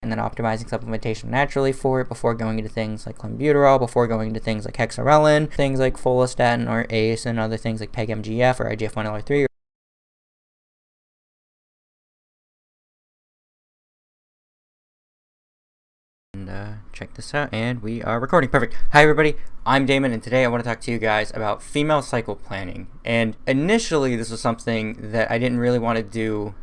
and then optimizing supplementation naturally for it before going into things like clenbuterol, before going into things like hexarelin, things like follistatin or ACE, and other things like PEG-MGF or IGF-1LR3. Check this out, and we are recording. Perfect. Hi everybody, I'm Damon, and today I want to talk to you guys about female cycle planning. And initially this was something that I didn't really want to do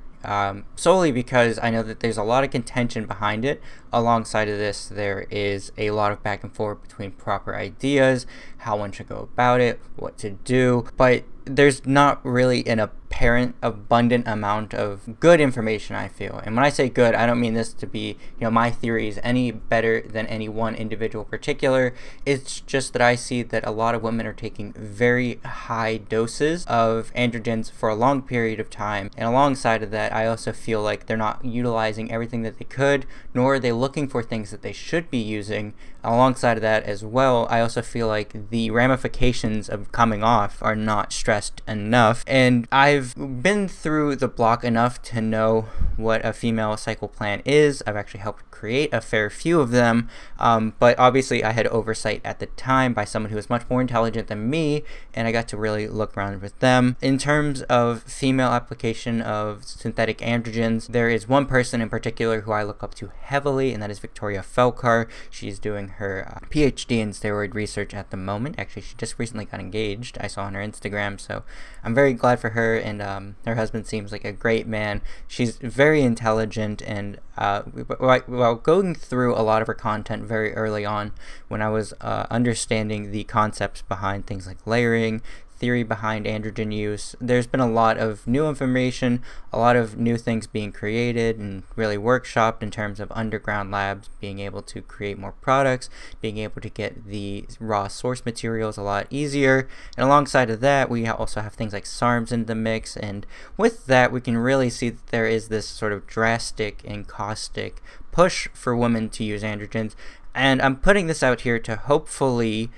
solely because I know that there's a lot of contention behind it. Alongside of this, there is a lot of back and forth between proper ideas, how one should go about it, what to do, but there's not really an apparent abundant amount of good information, I feel. And when I say good, I don't mean this to be, my theories any better than any one individual particular. It's just that I see that a lot of women are taking very high doses of androgens for a long period of time. And alongside of that, I also feel like they're not utilizing everything that they could, nor are they looking for things that they should be using. Alongside of that as well, I also feel like the ramifications of coming off are not stressed enough. And I've been through the block enough to know what a female cycle plan is. I've actually helped create a fair few of them, but obviously I had oversight at the time by someone who was much more intelligent than me, and I got to really look around with them. In terms of female application of synthetic androgens, there is one person in particular who I look up to heavily, and that is Victoria Felkar. She's doing her PhD in steroid research at the moment. Actually, she just recently got engaged. I saw on her Instagram, so I'm very glad for her, and her husband seems like a great man. She's very intelligent, and while going through a lot of her content very early on, when I was understanding the concepts behind things like layering, theory behind androgen use, there's been a lot of new information, a lot of new things being created and really workshopped in terms of underground labs being able to create more products, being able to get the raw source materials a lot easier. And alongside of that, we also have things like SARMs in the mix, and with that we can really see that there is this sort of drastic and caustic push for women to use androgens. And I'm putting this out here to hopefully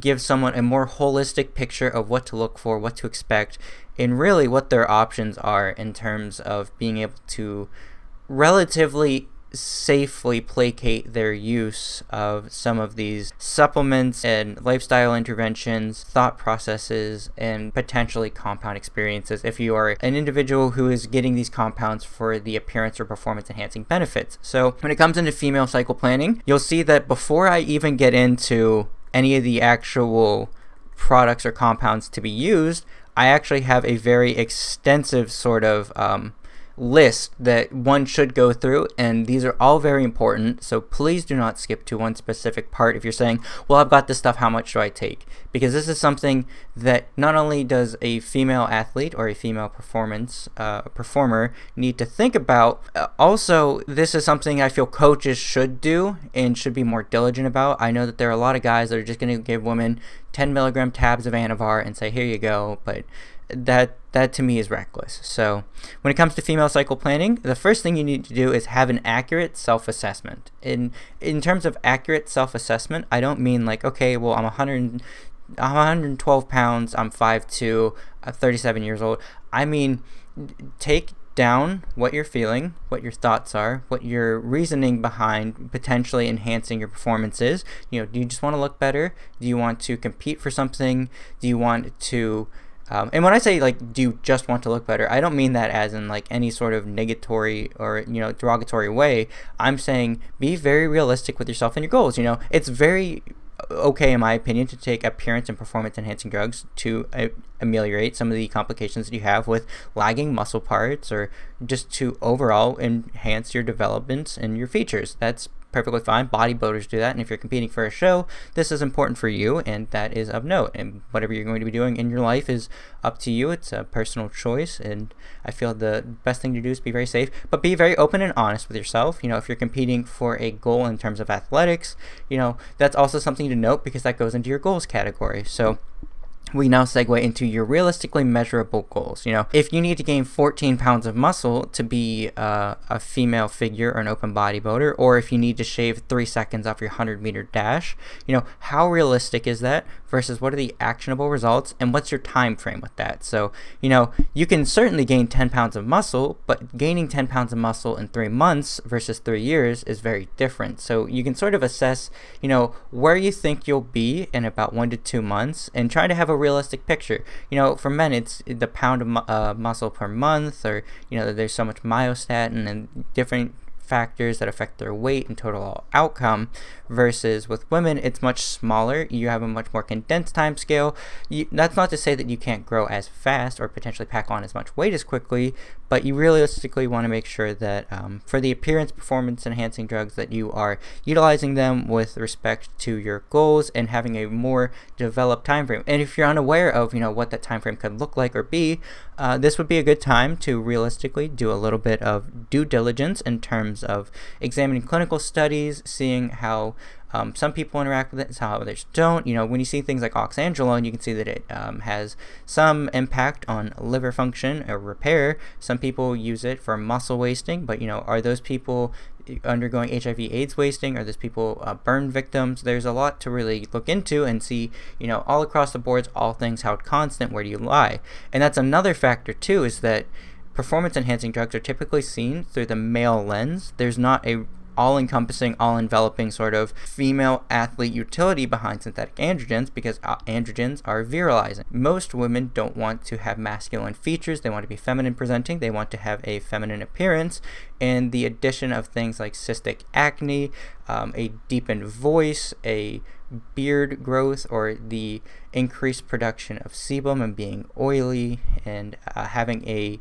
give someone a more holistic picture of what to look for, what to expect, and really what their options are in terms of being able to relatively safely placate their use of some of these supplements and lifestyle interventions, thought processes, and potentially compound experiences if you are an individual who is getting these compounds for the appearance or performance enhancing benefits. So when it comes into female cycle planning, you'll see that before I even get into any of the actual products or compounds to be used, I actually have a very extensive sort of list that one should go through, and these are all very important, so please do not skip to one specific part if you're saying, well, I've got this stuff, how much do I take? Because this is something that not only does a female athlete or a female performer need to think about, also this is something I feel coaches should do and should be more diligent about. I know that there are a lot of guys that are just going to give women 10 milligram tabs of Anavar and say, here you go, but that to me is reckless. So when it comes to female cycle planning, the first thing you need to do is have an accurate self-assessment. In terms of accurate self-assessment, I don't mean like, okay, well, I'm 112 pounds, I'm 5'2", I'm 37 years old. I mean, take down what you're feeling, what your thoughts are, what your reasoning behind potentially enhancing your performance is. Do you just want to look better? Do you want to compete for something? Do you want to and when I say like, do you just want to look better, I don't mean that as in like any sort of negatory or derogatory way. I'm saying be very realistic with yourself and your goals. It's very okay, in my opinion, to take appearance and performance enhancing drugs to ameliorate some of the complications that you have with lagging muscle parts, or just to overall enhance your development and your features. That's perfectly fine. Bodybuilders do that, and if you're competing for a show, this is important for you, and that is of note. And whatever you're going to be doing in your life is up to you. It's a personal choice, and I feel the best thing to do is be very safe, but be very open and honest with yourself. If you're competing for a goal in terms of athletics, that's also something to note, because that goes into your goals category. So we now segue into your realistically measurable goals. If you need to gain 14 pounds of muscle to be a female figure or an open bodybuilder, or if you need to shave 3 seconds off your 100-meter dash, how realistic is that versus what are the actionable results and what's your time frame with that? So, you can certainly gain 10 pounds of muscle, but gaining 10 pounds of muscle in 3 months versus 3 years is very different. So you can sort of assess, where you think you'll be in about 1 to 2 months and try to have a realistic picture. For men, it's the pound of muscle per month, or there's so much myostatin and different factors that affect their weight and total outcome, versus with women it's much smaller. You have a much more condensed time scale. That's not to say that you can't grow as fast or potentially pack on as much weight as quickly, but you realistically want to make sure that for the appearance performance enhancing drugs that you are utilizing them with respect to your goals and having a more developed time frame. And if you're unaware of what that time frame could look like or be, this would be a good time to realistically do a little bit of due diligence in terms of examining clinical studies, seeing how some people interact with it and how others don't. When you see things like oxandrolone, you can see that it has some impact on liver function or repair. Some people use it for muscle wasting, but are those people undergoing HIV/AIDS wasting? Are those people burn victims? There's a lot to really look into and see, all across the boards, all things held constant, where do you lie? And that's another factor too, is that performance enhancing drugs are typically seen through the male lens. There's not a all-encompassing, all-enveloping sort of female athlete utility behind synthetic androgens, because androgens are virilizing. Most women don't want to have masculine features. They want to be feminine presenting. They want to have a feminine appearance, and the addition of things like cystic acne, a deepened voice, a beard growth, or the increased production of sebum and being oily, and having a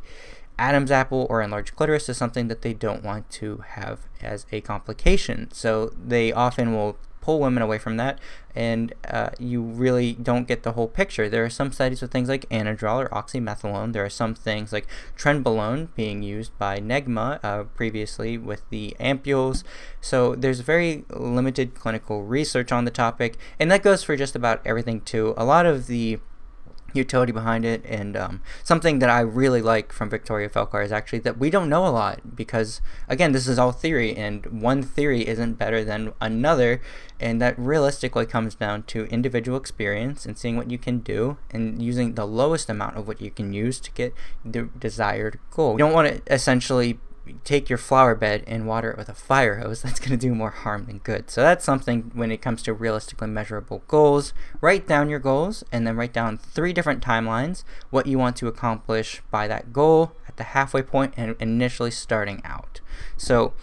Adam's apple or enlarged clitoris is something that they don't want to have as a complication. So they often will pull women away from that, and you really don't get the whole picture. There are some studies with things like Anadrol or oxymethylone. There are some things like trenbolone being used by Negma previously with the ampules. So there's very limited clinical research on the topic, and that goes for just about everything too. A lot of the utility behind it, and something that I really like from Victoria Felkar is actually that we don't know a lot, because again, this is all theory, and one theory isn't better than another, and that realistically comes down to individual experience and seeing what you can do and using the lowest amount of what you can use to get the desired goal. You don't want to essentially take your flower bed and water it with a fire hose. That's going to do more harm than good. So that's something when it comes to realistically measurable goals. Write down your goals and then write down 3 different timelines, what you want to accomplish by that goal at the halfway point and initially starting out. So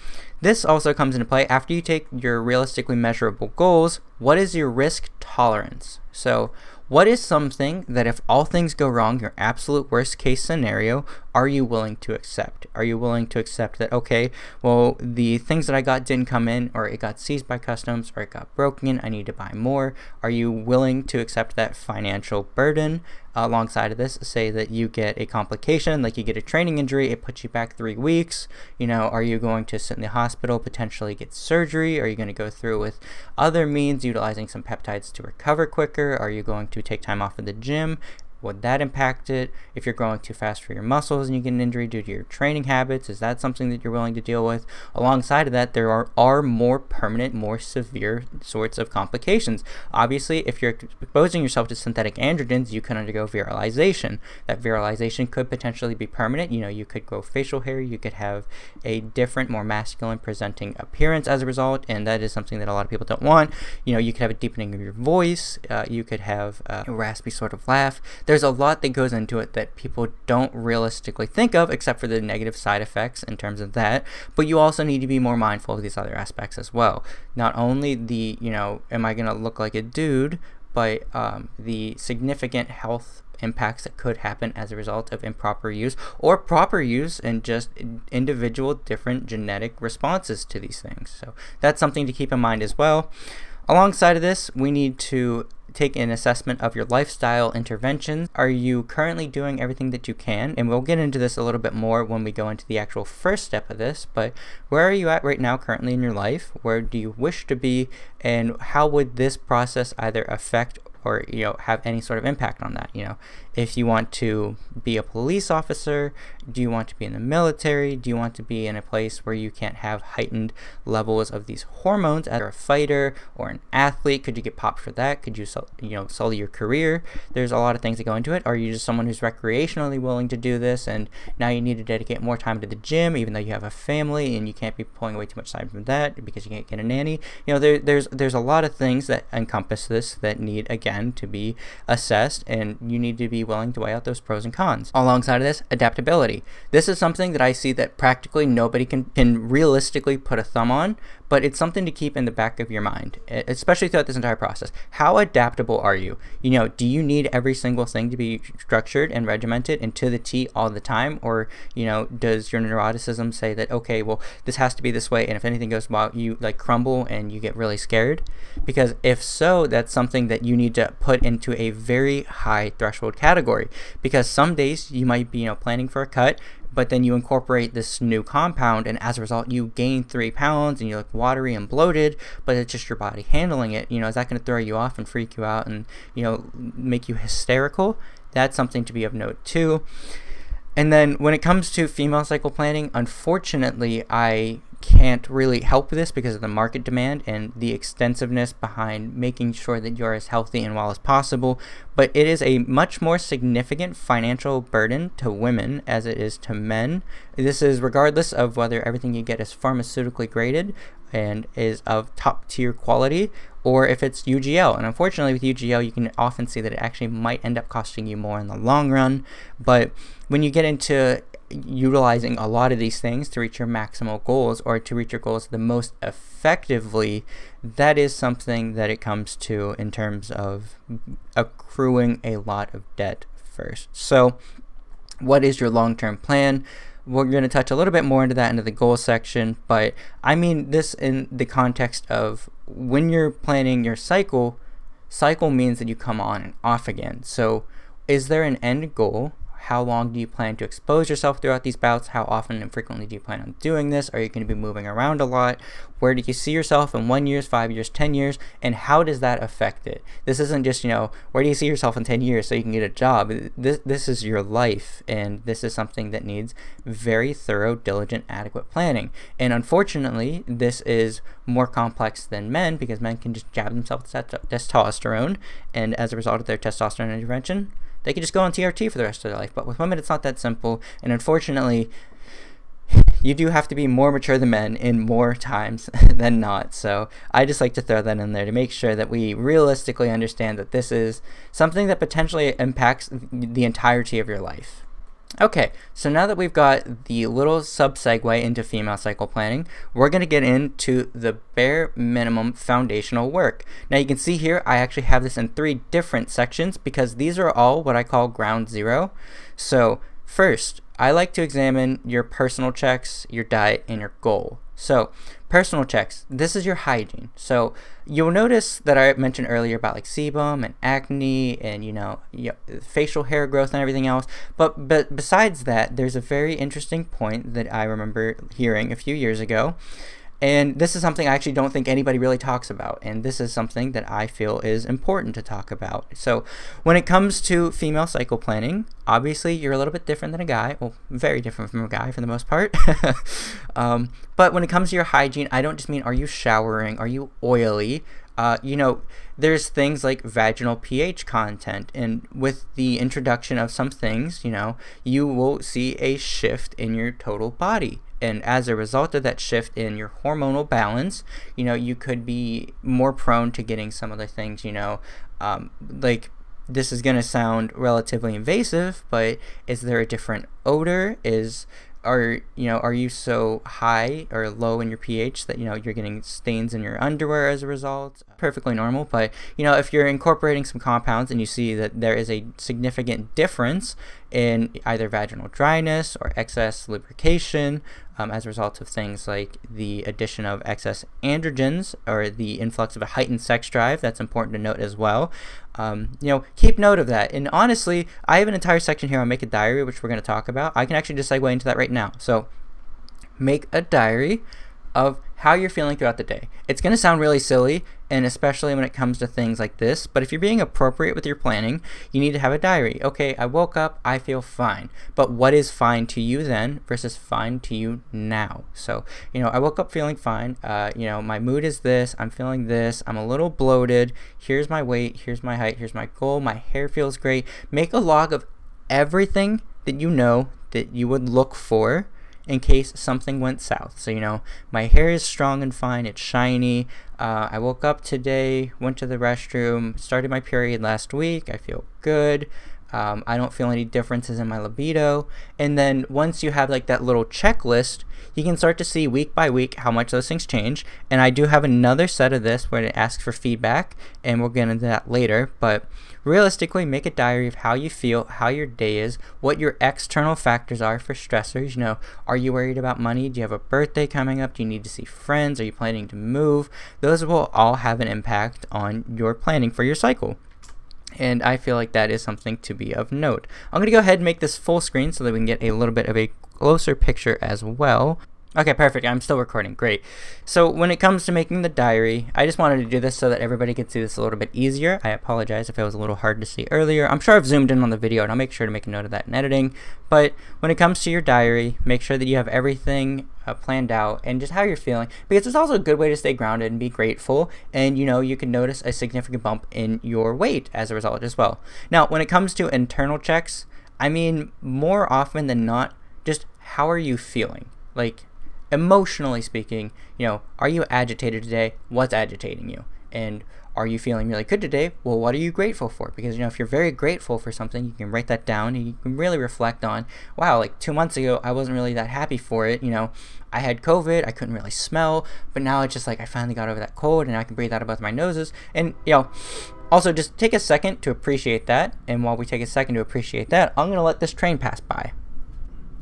this also comes into play after you take your realistically measurable goals. What is your risk tolerance? So what is something that if all things go wrong, your absolute worst case scenario, are you willing to accept? Are you willing to accept that, okay, well, the things that I got didn't come in, or it got seized by customs, or it got broken, I need to buy more? Are you willing to accept that financial burden? Alongside of this, say that you get a complication, like you get a training injury, it puts you back 3 weeks. Are you going to sit in the hospital, potentially get surgery? Are you going to go through with other means, utilizing some peptides to recover quicker? Are you going to take time off of the gym? Would that impact it? If you're growing too fast for your muscles and you get an injury due to your training habits, is that something that you're willing to deal with? Alongside of that, there are more permanent, more severe sorts of complications. Obviously, if you're exposing yourself to synthetic androgens, you can undergo virilization. That virilization could potentially be permanent. You could grow facial hair, you could have a different, more masculine presenting appearance as a result, and that is something that a lot of people don't want. You could have a deepening of your voice, you could have a raspy sort of laugh. There's a lot that goes into it that people don't realistically think of, except for the negative side effects in terms of that. But you also need to be more mindful of these other aspects as well. Not only the, am I going to look like a dude, but the significant health impacts that could happen as a result of improper use or proper use, and just individual different genetic responses to these things. So that's something to keep in mind as well. Alongside of this, we need to take an assessment of your lifestyle interventions. Are you currently doing everything that you can? And we'll get into this a little bit more when we go into the actual first step of this, but where are you at right now currently in your life? Where do you wish to be? And how would this process either affect or have any sort of impact on that. If you want to be a police officer, do you want to be in the military, do you want to be in a place where you can't have heightened levels of these hormones as a fighter or an athlete? Could you get popped for that? Could you sully your career? There's a lot of things that go into it. Are you just someone who's recreationally willing to do this, and now you need to dedicate more time to the gym even though you have a family and you can't be pulling away too much time from that because you can't get a nanny? There's a lot of things that encompass this that need, again, to be assessed, and you need to be willing to weigh out those pros and cons. Alongside of this, adaptability. This is something that I see that practically nobody can realistically put a thumb on, but it's something to keep in the back of your mind, especially throughout this entire process. How adaptable are you? Do you need every single thing to be structured and regimented and to the T all the time? Or, does your neuroticism say that, okay, well, this has to be this way, and if anything goes wrong, you crumble and you get really scared? Because if so, that's something that you need to put into a very high threshold category, because some days you might be, planning for a cut, but then you incorporate this new compound, and as a result you gain 3 pounds and you look watery and bloated, but it's just your body handling it. Is that going to throw you off and freak you out and make you hysterical? That's something to be of note too. And then when it comes to female cycle planning, unfortunately I can't really help this because of the market demand and the extensiveness behind making sure that you're as healthy and well as possible, but it is a much more significant financial burden to women as it is to men. This is regardless of whether everything you get is pharmaceutically graded and is of top tier quality, or if it's UGL. And unfortunately with UGL you can often see that it actually might end up costing you more in the long run. But when you get into utilizing a lot of these things to reach your maximal goals, or to reach your goals the most effectively, that is something that it comes to in terms of accruing a lot of debt first. So what is your long-term plan? We're going to touch a little bit more into that into the goal section, but I mean this in the context of when you're planning your cycle means that you come on and off again. So is there an end goal? How long do you plan to expose yourself throughout these bouts? How often and frequently do you plan on doing this? Are you going to be moving around a lot? Where do you see yourself in 1 year, 5 years, 10 years? And how does that affect it? This isn't just, where do you see yourself in 10 years so you can get a job? This is your life, and this is something that needs very thorough, diligent, adequate planning. And unfortunately, this is more complex than men, because men can just jab themselves with testosterone, and as a result of their testosterone intervention, they could just go on TRT for the rest of their life. But with women, it's not that simple. And unfortunately, you do have to be more mature than men in more times than not. So I just like to throw that in there to make sure that we realistically understand that this is something that potentially impacts the entirety of your life. Okay, so now that we've got the little sub-segue into female cycle planning, we're going to get into the bare minimum foundational work. Now you can see here I actually have this in 3 different sections because these are all what I call ground zero. So first, I like to examine your personal checks, your diet, and your goal. So personal checks, this is your hygiene. So you'll notice that I mentioned earlier about like sebum and acne and facial hair growth and everything else. But besides that, there's a very interesting point that I remember hearing a few years ago. And this is something I actually don't think anybody really talks about. And this is something that I feel is important to talk about. So when it comes to female cycle planning, obviously you're a little bit different than a guy. Well, very different from a guy for the most part. But when it comes to your hygiene, I don't just mean are you showering, are you oily? There's things like vaginal pH content, and with the introduction of some things, you will see a shift in your total body. And as a result of that shift in your hormonal balance, you could be more prone to getting some of the things, like this is going to sound relatively invasive, but is there a different odor? Are you so high or low in your pH that you're getting stains in your underwear as a result? Perfectly normal. But if you're incorporating some compounds and you see that there is a significant difference in either vaginal dryness or excess lubrication as a result of things like the addition of excess androgens or the influx of a heightened sex drive, that's important to note as well. Keep note of that. And honestly, I have an entire section here on Make a Diary, which we're going to talk about. I can actually just segue into that right now. So make a diary of how you're feeling throughout the day. It's going to sound really silly, and especially when it comes to things like this, but if you're being appropriate with your planning, you need to have a diary. Okay, I woke up, I feel fine, but what is fine to you then versus fine to you now? So, I woke up feeling fine. My mood is this, I'm feeling this, I'm a little bloated, here's my weight, here's my height, here's my goal, my hair feels great. Make a log of everything that you know that you would look for in case something went south. So, my hair is strong and fine, it's shiny. I woke up today, went to the restroom, started my period last week, I feel good. I don't feel any differences in my libido. And then once you have like that little checklist, you can start to see week by week how much those things change. And I do have another set of this where it asks for feedback, and we'll get into that later. But realistically, make a diary of how you feel, how your day is, what your external factors are for stressors. Are you worried about money? Do you have a birthday coming up? Do you need to see friends? Are you planning to move? Those will all have an impact on your planning for your cycle. And I feel like that is something to be of note. I'm going to go ahead and make this full screen so that we can get a little bit of a closer picture as well. Okay, perfect. I'm still recording. Great. So when it comes to making the diary, I just wanted to do this so that everybody could see this a little bit easier. I apologize if it was a little hard to see earlier. I'm sure I've zoomed in on the video, and I'll make sure to make a note of that in editing. But when it comes to your diary, make sure that you have everything planned out and just how you're feeling, because it's also a good way to stay grounded and be grateful. And you can notice a significant bump in your weight as a result as well. Now, when it comes to internal checks, I mean, more often than not, just how are you feeling? Like, emotionally speaking, are you agitated today? What's agitating you? And are you feeling really good today? Well, what are you grateful for? Because, if you're very grateful for something, you can write that down and you can really reflect on, wow, like 2 months ago, I wasn't really that happy for it. I had COVID, I couldn't really smell, but now it's just like I finally got over that cold and I can breathe out of both my noses. And, also just take a second to appreciate that. And while we take a second to appreciate that, I'm going to let this train pass by.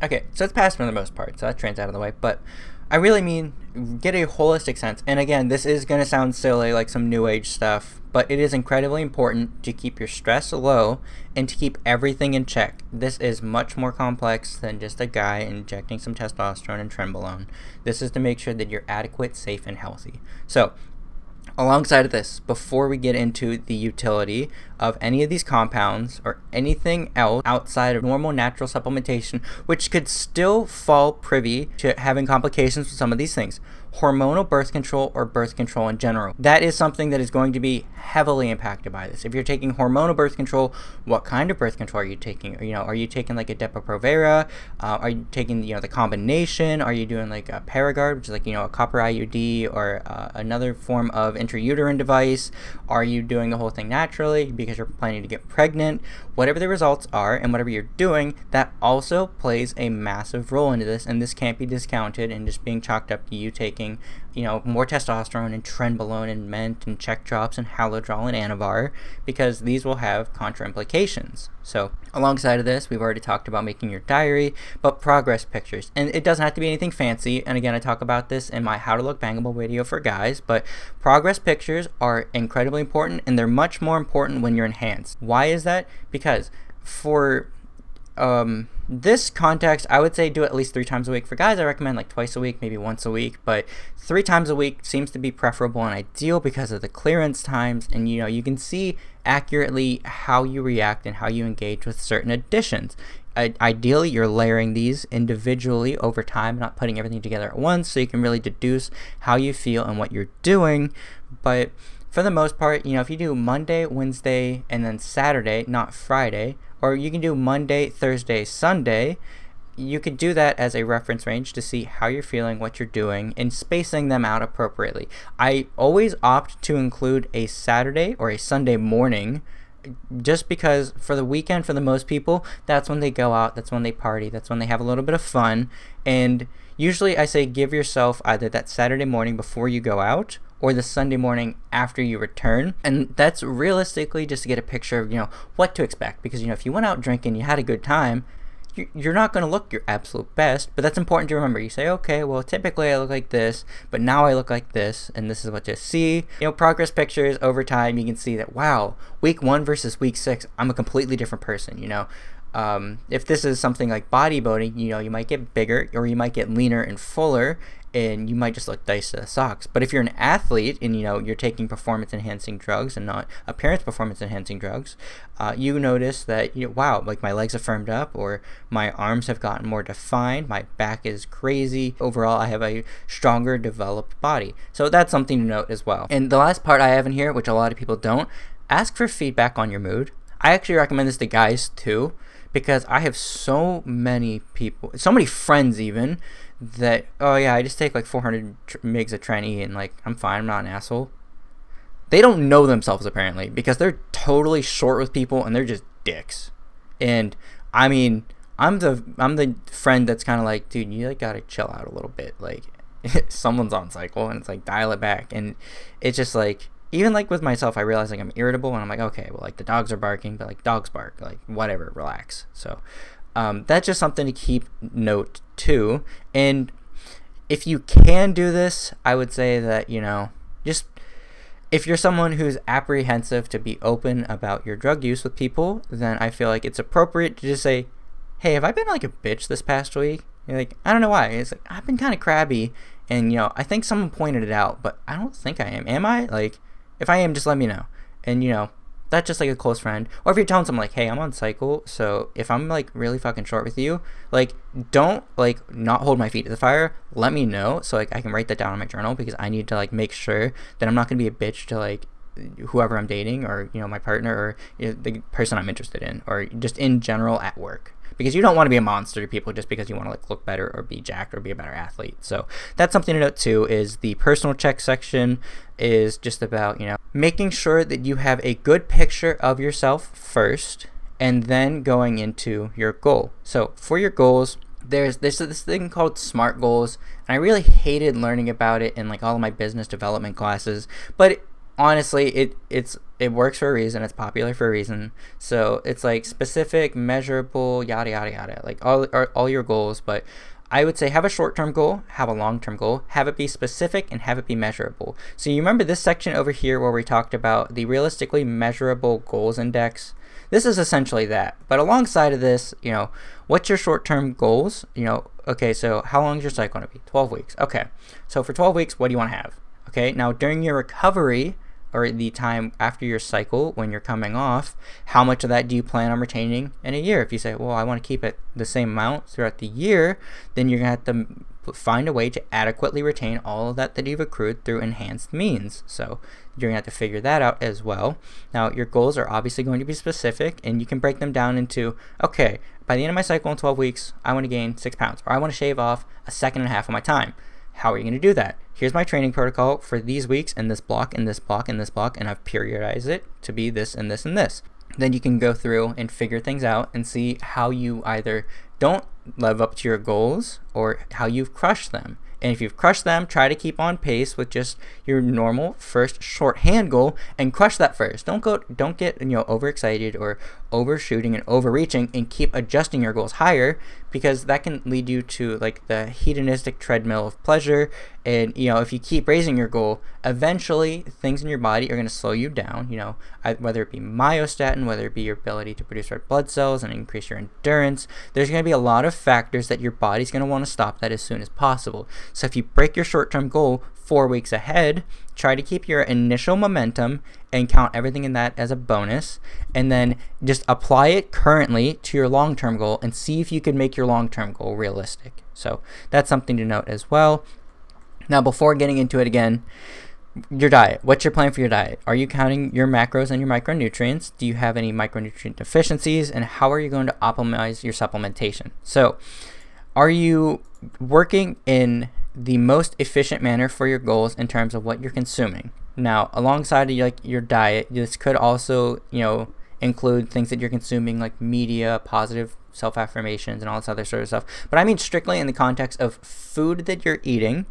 Okay, so it's passed for the most part, so that train's out of the way, but I really mean get a holistic sense. And again, this is going to sound silly, like some new age stuff, but it is incredibly important to keep your stress low and to keep everything in check. This is much more complex than just a guy injecting some testosterone and trenbolone. This is to make sure that you're adequate, safe, and healthy. So, alongside of this, before we get into the utility of any of these compounds or anything else outside of normal natural supplementation, which could still fall privy to having complications with some of these things, hormonal birth control or birth control in general, that is something that is going to be heavily impacted by this. If you're taking hormonal birth control, what kind of birth control are you taking? Are you taking like a Depo-Provera? Are you taking the combination? Are you doing like a Paragard, which is like a copper IUD or another form of intrauterine device? Are you doing the whole thing naturally because you're planning to get pregnant? Whatever the results are and whatever you're doing, that also plays a massive role into this, and this can't be discounted and just being chalked up to you taking more testosterone and trenbolone and ment and check drops and halodrol and Anavar, because these will have contra implications. So alongside of this, we've already talked about making your diary, but progress pictures, and it doesn't have to be anything fancy. And again, I talk about this in my how to look bangable video for guys, but progress pictures are incredibly important, and they're much more important when you're enhanced. Why is that? Because for this context, I would say do it at least 3 times a week. For guys, I recommend like twice a week, maybe once a week, but 3 times a week seems to be preferable and ideal because of the clearance times, and you can see accurately how you react and how you engage with certain additions. Ideally, you're layering these individually over time, not putting everything together at once, so you can really deduce how you feel and what you're doing. But for the most part, if you do Monday, Wednesday, and then Saturday, not Friday, or you can do Monday, Thursday, Sunday, you could do that as a reference range to see how you're feeling, what you're doing, and spacing them out appropriately. I always opt to include a Saturday or a Sunday morning, just because for the weekend, for the most people, that's when they go out, that's when they party, that's when they have a little bit of fun. And usually I say give yourself either that Saturday morning before you go out or the Sunday morning after you return. And that's realistically just to get a picture of, what to expect. Because, if you went out drinking, you had a good time, you're not going to look your absolute best, but that's important to remember. You say, okay, well, typically I look like this, but now I look like this, and this is what you see. Progress pictures over time, you can see that, wow, week 1 versus week 6, I'm a completely different person, If this is something like bodybuilding, you might get bigger or you might get leaner and fuller, and you might just look nice to the socks. But if you're an athlete and you're taking performance enhancing drugs and not appearance performance enhancing drugs, you notice that wow, like my legs have firmed up, or my arms have gotten more defined, my back is crazy. Overall, I have a stronger developed body. So that's something to note as well. And the last part I have in here, which a lot of people don't, ask for feedback on your mood. I actually recommend this to guys too, because I have so many people, so many friends even, that, oh yeah, I just take like 400 mgs of Tren-E and like I'm fine, I'm not an asshole. They don't know themselves apparently, because they're totally short with people and they're just dicks. And I mean, I'm the friend that's kind of like, dude, you like gotta chill out a little bit. Like someone's on cycle and it's like, dial it back. And it's just like, even like with myself, I realize like I'm irritable and I'm like, okay, well, like the dogs are barking, but like dogs bark, like whatever, relax. So that's just something to keep note too. And if you can do this, I would say that, just if you're someone who's apprehensive to be open about your drug use with people, then I feel like it's appropriate to just say, hey, have I been like a bitch this past week? You're like, I don't know why. It's like, I've been kind of crabby, and I think someone pointed it out, but I don't think I am. Am I? Like, if I am, just let me know. And that's just like a close friend. Or if you're telling someone like, hey, I'm on cycle, so if I'm like really fucking short with you, like don't like not hold my feet to the fire. Let me know so like I can write that down in my journal, because I need to like make sure that I'm not gonna be a bitch to like whoever I'm dating, or my partner, or the person I'm interested in, or just in general at work. Because you don't want to be a monster to people just because you want to like look better or be jacked or be a better athlete. So that's something to note too, is the personal check section is just about, making sure that you have a good picture of yourself first, and then going into your goal. So for your goals, there's this thing called SMART goals, and I really hated learning about it in like all of my business development classes, but honestly, it works for a reason. It's popular for a reason. So it's like specific, measurable, yada yada yada, like all your goals. But I would say have a short-term goal, have a long-term goal, have it be specific, and have it be measurable. So you remember this section over here where we talked about the realistically measurable goals index? This is essentially that. But alongside of this, what's your short-term goals? Okay, so how long is your cycle going to be? 12 weeks. Okay, so for 12 weeks, what do you want to have? Okay, now during your recovery, or the time after your cycle when you're coming off, how much of that do you plan on retaining in a year? If you say, well, I want to keep it the same amount throughout the year, then you're going to have to find a way to adequately retain all of that you've accrued through enhanced means. So you're going to have to figure that out as well. Now, your goals are obviously going to be specific, and you can break them down into, okay, by the end of my cycle in 12 weeks, I want to gain 6 pounds, or I want to shave off a second and a half of my time. How are you going to do that? Here's my training protocol for these weeks and this block and this block and this block, and I've periodized it to be this and this and this. Then you can go through and figure things out and see how you either don't live up to your goals or how you've crushed them. And if you've crushed them, try to keep on pace with just your normal first shorthand goal and crush that first. Don't get overexcited or overshooting and overreaching, and keep adjusting your goals higher, because that can lead you to like the hedonistic treadmill of pleasure. And if you keep raising your goal, eventually things in your body are going to slow you down, whether it be myostatin, whether it be your ability to produce red blood cells and increase your endurance. There's going to be a lot of factors that your body's going to want to stop that as soon as possible. So if you break your short-term goal 4 weeks ahead, try to keep your initial momentum and count everything in that as a bonus, and then just apply it currently to your long-term goal and see if you can make your long-term goal realistic. So that's something to note as well. Now, before getting into it again, your diet. What's your plan for your diet? Are you counting your macros and your micronutrients? Do you have any micronutrient deficiencies? And how are you going to optimize your supplementation? So, are you working in the most efficient manner for your goals in terms of what you're consuming? Now, alongside of your diet, this could also, include things that you're consuming like media, positive self-affirmations, and all this other sort of stuff. But I mean strictly in the context of food that you're eating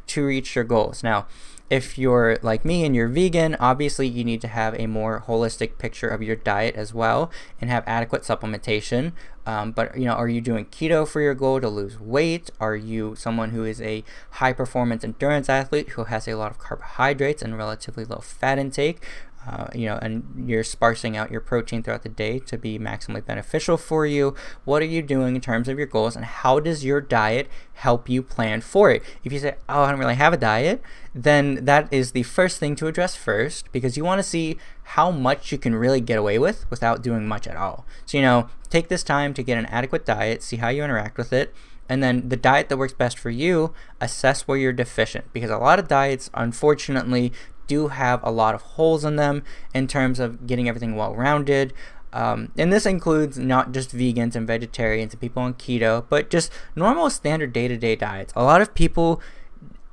to reach your goals. Now, if you're like me and you're vegan, obviously you need to have a more holistic picture of your diet as well and have adequate supplementation. But are you doing keto for your goal to lose weight? Are you someone who is a high performance endurance athlete who has a lot of carbohydrates and relatively low fat intake? and you're sparsing out your protein throughout the day to be maximally beneficial for you. What are you doing in terms of your goals, and how does your diet help you plan for it? If you say, oh, I don't really have a diet, then that is the first thing to address first, because you want to see how much you can really get away with without doing much at all. So, take this time to get an adequate diet, see how you interact with it, and then the diet that works best for you, assess where you're deficient, because a lot of diets, unfortunately, do have a lot of holes in them in terms of getting everything well-rounded. And this includes not just vegans and vegetarians and people on keto, but just normal standard day-to-day diets. A lot of people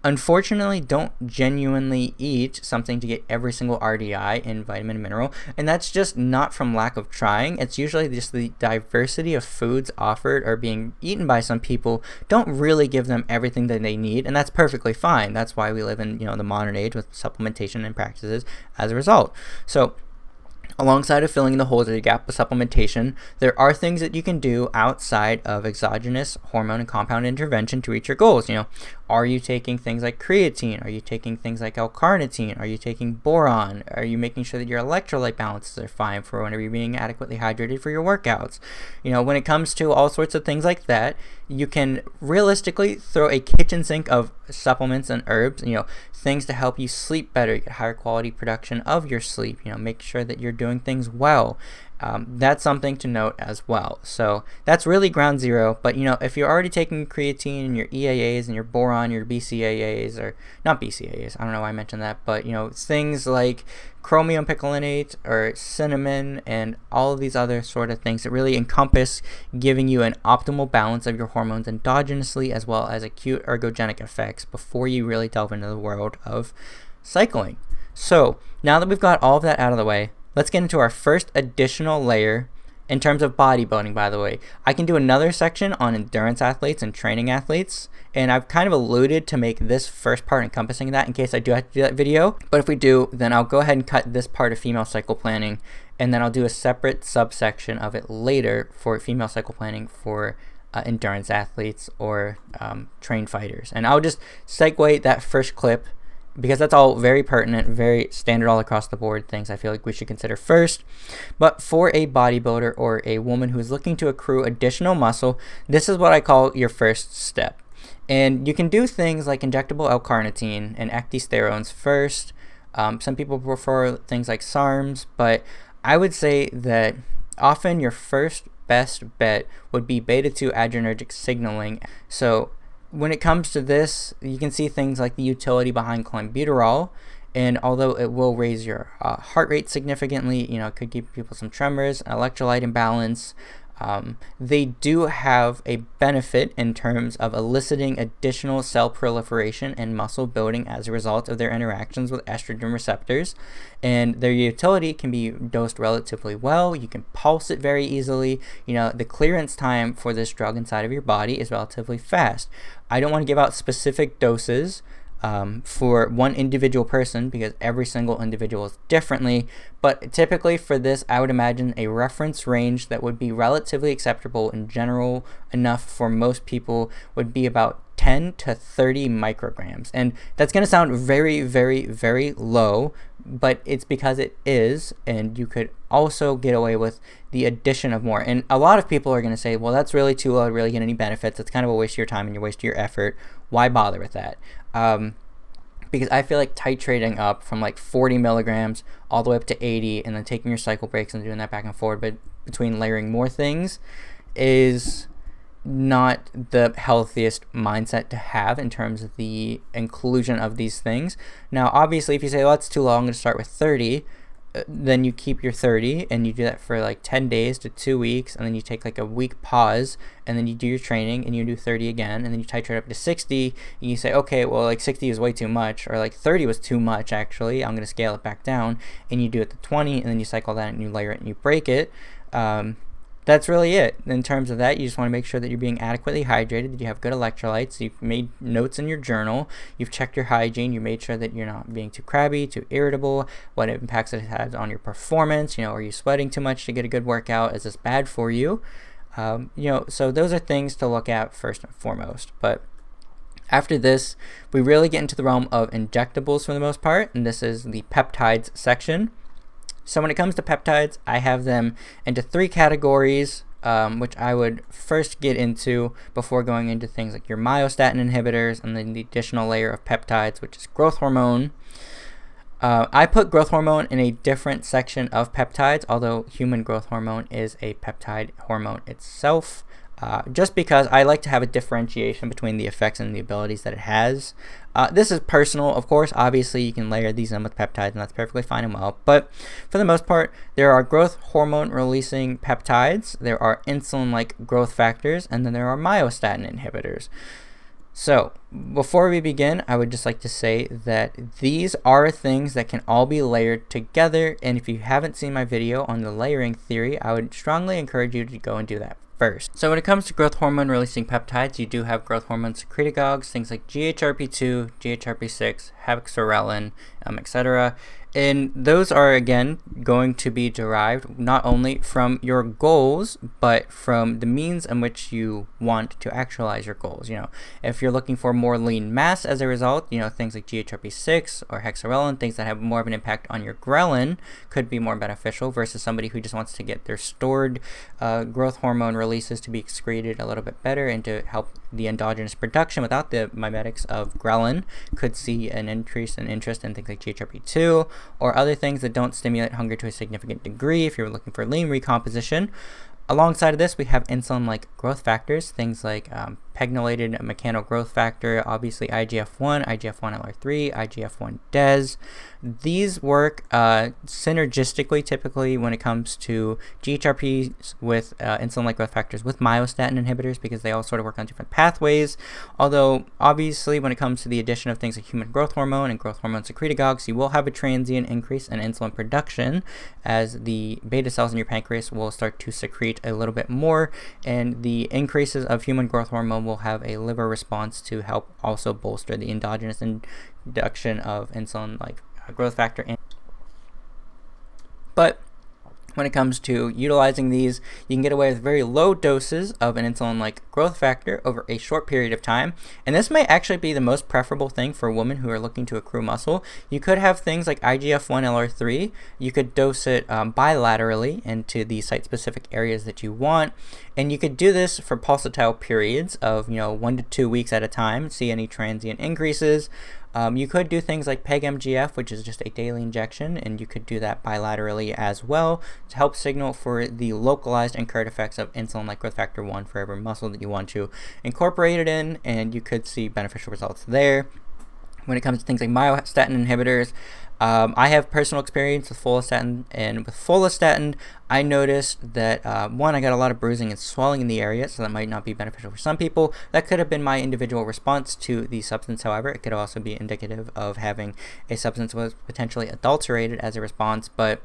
unfortunately don't genuinely eat something to get every single RDI and vitamin and mineral, and that's just not from lack of trying. It's usually just the diversity of foods offered or being eaten by some people don't really give them everything that they need, and that's perfectly fine. That's why we live in the modern age with supplementation and practices as a result. So alongside of filling the holes of the gap with supplementation, there are things that you can do outside of exogenous hormone and compound intervention to reach your goals. Are you taking things like creatine? Are you taking things like l-carnitine? Are you taking boron? Are you making sure that your electrolyte balances are fine for whenever you're being adequately hydrated for your workouts? When it comes to all sorts of things like that, you can realistically throw a kitchen sink of supplements and herbs, things to help you sleep better, get higher quality production of your sleep, make sure that you're doing things well. That's something to note as well. So that's really ground zero. But if you're already taking creatine and your EAAs and your boron, your BCAAs, or not BCAAs, I don't know why I mentioned that, but things like chromium picolinate or cinnamon and all of these other sort of things that really encompass giving you an optimal balance of your hormones endogenously, as well as acute ergogenic effects before you really delve into the world of cycling. So now that we've got all of that out of the way, let's get into our first additional layer in terms of bodybuilding, by the way. I can do another section on endurance athletes and training athletes, and I've kind of alluded to make this first part encompassing that in case I do have to do that video. But if we do, then I'll go ahead and cut this part of female cycle planning, and then I'll do a separate subsection of it later for female cycle planning for endurance athletes or trained fighters. And I'll just segue that first clip, because that's all very pertinent, very standard all across the board things I feel like we should consider first. But for a bodybuilder or a woman who's looking to accrue additional muscle, this is what I call your first step. And you can do things like injectable L-carnitine and ecdysterones first. Some people prefer things like SARMs, but I would say that often your first best bet would be Beta2 Adrenergic signaling. So when it comes to this, you can see things like the utility behind clenbuterol, and although it will raise your heart rate significantly, it could give people some tremors, an electrolyte imbalance. They do have a benefit in terms of eliciting additional cell proliferation and muscle building as a result of their interactions with estrogen receptors, and their utility can be dosed relatively well. You can pulse it very easily. The clearance time for this drug inside of your body is relatively fast. I don't want to give out specific doses for one individual person, because every single individual is differently, but typically for this, I would imagine a reference range that would be relatively acceptable in general enough for most people would be about 10 to 30 micrograms. And that's going to sound very, very, very low, but it's because it is, and you could also get away with the addition of more. And a lot of people are going to say, well, that's really too low to really get any benefits. It's kind of a waste of your time and you're wasting your effort. Why bother with that? Because I feel like titrating up from like 40 milligrams all the way up to 80 and then taking your cycle breaks and doing that back and forward, but between layering more things, is not the healthiest mindset to have in terms of the inclusion of these things. Now, obviously, if you say, well, that's too low, I'm going to start with 30, then you keep your 30 and you do that for like 10 days to 2 weeks, and then you take like a week pause, and then you do your training and you do 30 again, and then you titrate up to 60, and you say, okay, well, like 60 is way too much, or like 30 was too much actually, I'm going to scale it back down, and you do it to 20, and then you cycle that and you layer it and you break it. That's really it. In terms of that, you just want to make sure that you're being adequately hydrated, that you have good electrolytes, you've made notes in your journal, you've checked your hygiene, you made sure that you're not being too crabby, too irritable, what impacts it has on your performance, are you sweating too much to get a good workout, is this bad for you? So those are things to look at first and foremost. But after this, we really get into the realm of injectables for the most part, and this is the peptides section. So when it comes to peptides, I have them into 3 categories, which I would first get into before going into things like your myostatin inhibitors and then the additional layer of peptides, which is growth hormone. I put growth hormone in a different section of peptides, although human growth hormone is a peptide hormone itself, just because I like to have a differentiation between the effects and the abilities that it has. This is personal, of course. Obviously, you can layer these in with peptides, and that's perfectly fine and well. But for the most part, there are growth hormone releasing peptides, there are insulin-like growth factors, and then there are myostatin inhibitors. So, before we begin, I would just like to say that these are things that can all be layered together, and if you haven't seen my video on the layering theory, I would strongly encourage you to go and do that first. So when it comes to growth hormone releasing peptides, you do have growth hormone secretagogues, things like GHRP2, GHRP6, hexarelin, etc. And those are, again, going to be derived not only from your goals, but from the means in which you want to actualize your goals. If you're looking for more lean mass as a result, things like GHRP6 or hexarelin, things that have more of an impact on your ghrelin, could be more beneficial versus somebody who just wants to get their stored growth hormone releases to be excreted a little bit better and to help the endogenous production without the mimetics of ghrelin, could see an increase in interest in things like GHRP2 or other things that don't stimulate hunger to a significant degree if you're looking for lean recomposition. Alongside of this, we have insulin-like growth factors, things like pegylated mechanocyte growth factor, obviously IGF-1, IGF-1 LR3, IGF-1 DES. These work synergistically typically when it comes to GHRPs with insulin-like growth factors with myostatin inhibitors, because they all sort of work on different pathways. Although, obviously, when it comes to the addition of things like human growth hormone and growth hormone secretagogues, you will have a transient increase in insulin production as the beta cells in your pancreas will start to secrete a little bit more, and the increases of human growth hormone will have a liver response to help also bolster the endogenous induction of insulin-like growth factor. But when it comes to utilizing these, you can get away with very low doses of an insulin-like growth factor over a short period of time, and this may actually be the most preferable thing for women who are looking to accrue muscle. You could have things like IGF-1 LR3. You could dose it bilaterally into the site-specific areas that you want, and you could do this for pulsatile periods of 1 to 2 weeks at a time, see any transient increases. You could do things like PEG-MGF, which is just a daily injection, and you could do that bilaterally as well to help signal for the localized incurred effects of insulin-like growth factor 1 for every muscle that you want to incorporate it in, and you could see beneficial results there. When it comes to things like myostatin inhibitors, I have personal experience with folastatin, and with folastatin, I noticed that, one, I got a lot of bruising and swelling in the area, so that might not be beneficial for some people. That could have been my individual response to the substance, however. It could also be indicative of having a substance that was potentially adulterated as a response, but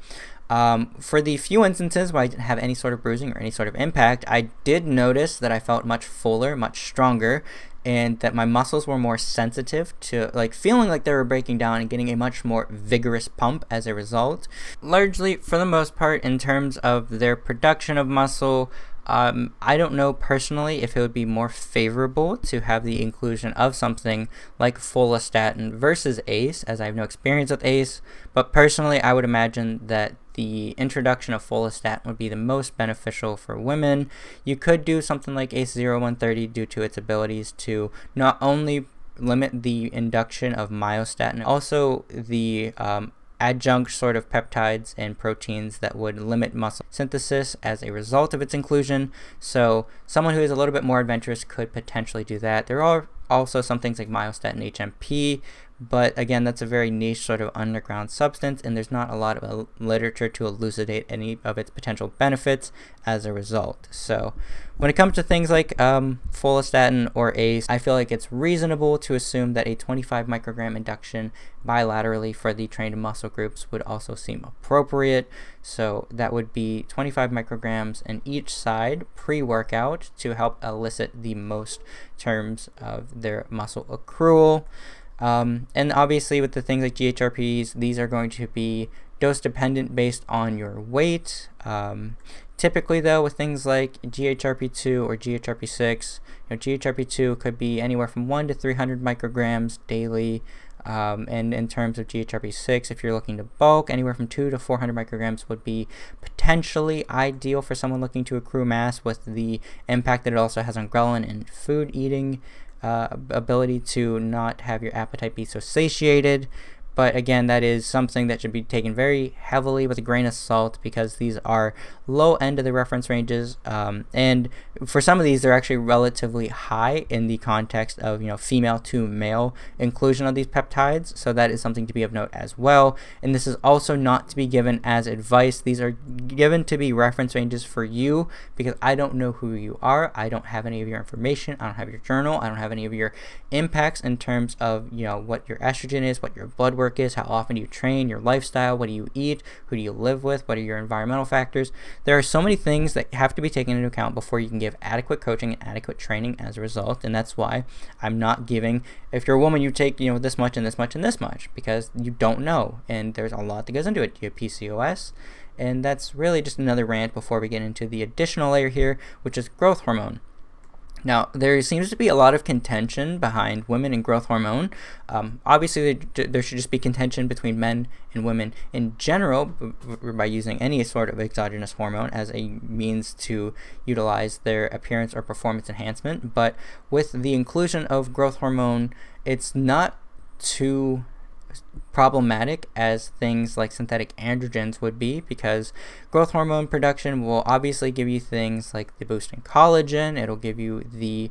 for the few instances where I didn't have any sort of bruising or any sort of impact, I did notice that I felt much fuller, much stronger, and that my muscles were more sensitive to feeling like they were breaking down and getting a much more vigorous pump as a result. Largely, for the most part, in terms of their production of muscle, I don't know personally if it would be more favorable to have the inclusion of something like folastatin versus ACE, as I have no experience with ACE, but personally I would imagine that the introduction of folastatin would be the most beneficial for women. You could do something like ACE 0130 due to its abilities to not only limit the induction of myostatin, also the adjunct sort of peptides and proteins that would limit muscle synthesis as a result of its inclusion. So someone who is a little bit more adventurous could potentially do that. There are also some things like myostatin HMP, but again, that's a very niche sort of underground substance, and there's not a lot of literature to elucidate any of its potential benefits as a result. So when it comes to things like folastatin or ACE, I feel like it's reasonable to assume that a 25 microgram induction bilaterally for the trained muscle groups would also seem appropriate. So that would be 25 micrograms in each side pre-workout to help elicit the most terms of their muscle accrual. And obviously with the things like GHRPs, these are going to be dose dependent based on your weight. Typically though, with things like GHRP2 or GHRP6, GHRP2 could be anywhere from 1 to 300 micrograms daily. And in terms of GHRP6, if you're looking to bulk, anywhere from 200 to 400 micrograms would be potentially ideal for someone looking to accrue mass, with the impact that it also has on ghrelin and food eating ability to not have your appetite be so satiated. But again, that is something that should be taken very heavily with a grain of salt, because these are low end of the reference ranges. And for some of these, they're actually relatively high in the context of, female to male inclusion of these peptides. So that is something to be of note as well. And this is also not to be given as advice. These are given to be reference ranges for you, because I don't know who you are. I don't have any of your information. I don't have your journal. I don't have any of your impacts in terms of, what your estrogen is, what your blood work is, how often you train, your lifestyle, what do you eat, who do you live with, what are your environmental factors. There are so many things that have to be taken into account before you can give adequate coaching and adequate training as a result. And that's why I'm not giving, if you're a woman, you take this much and this much and this much, because you don't know, and there's a lot that goes into it. You have PCOS, and that's really just another rant before we get into the additional layer here, which is growth hormone. Now, there seems to be a lot of contention behind women and growth hormone. Obviously, there should just be contention between men and women in general by using any sort of exogenous hormone as a means to utilize their appearance or performance enhancement. But with the inclusion of growth hormone, it's not too problematic as things like synthetic androgens would be, because growth hormone production will obviously give you things like the boost in collagen. It'll give you the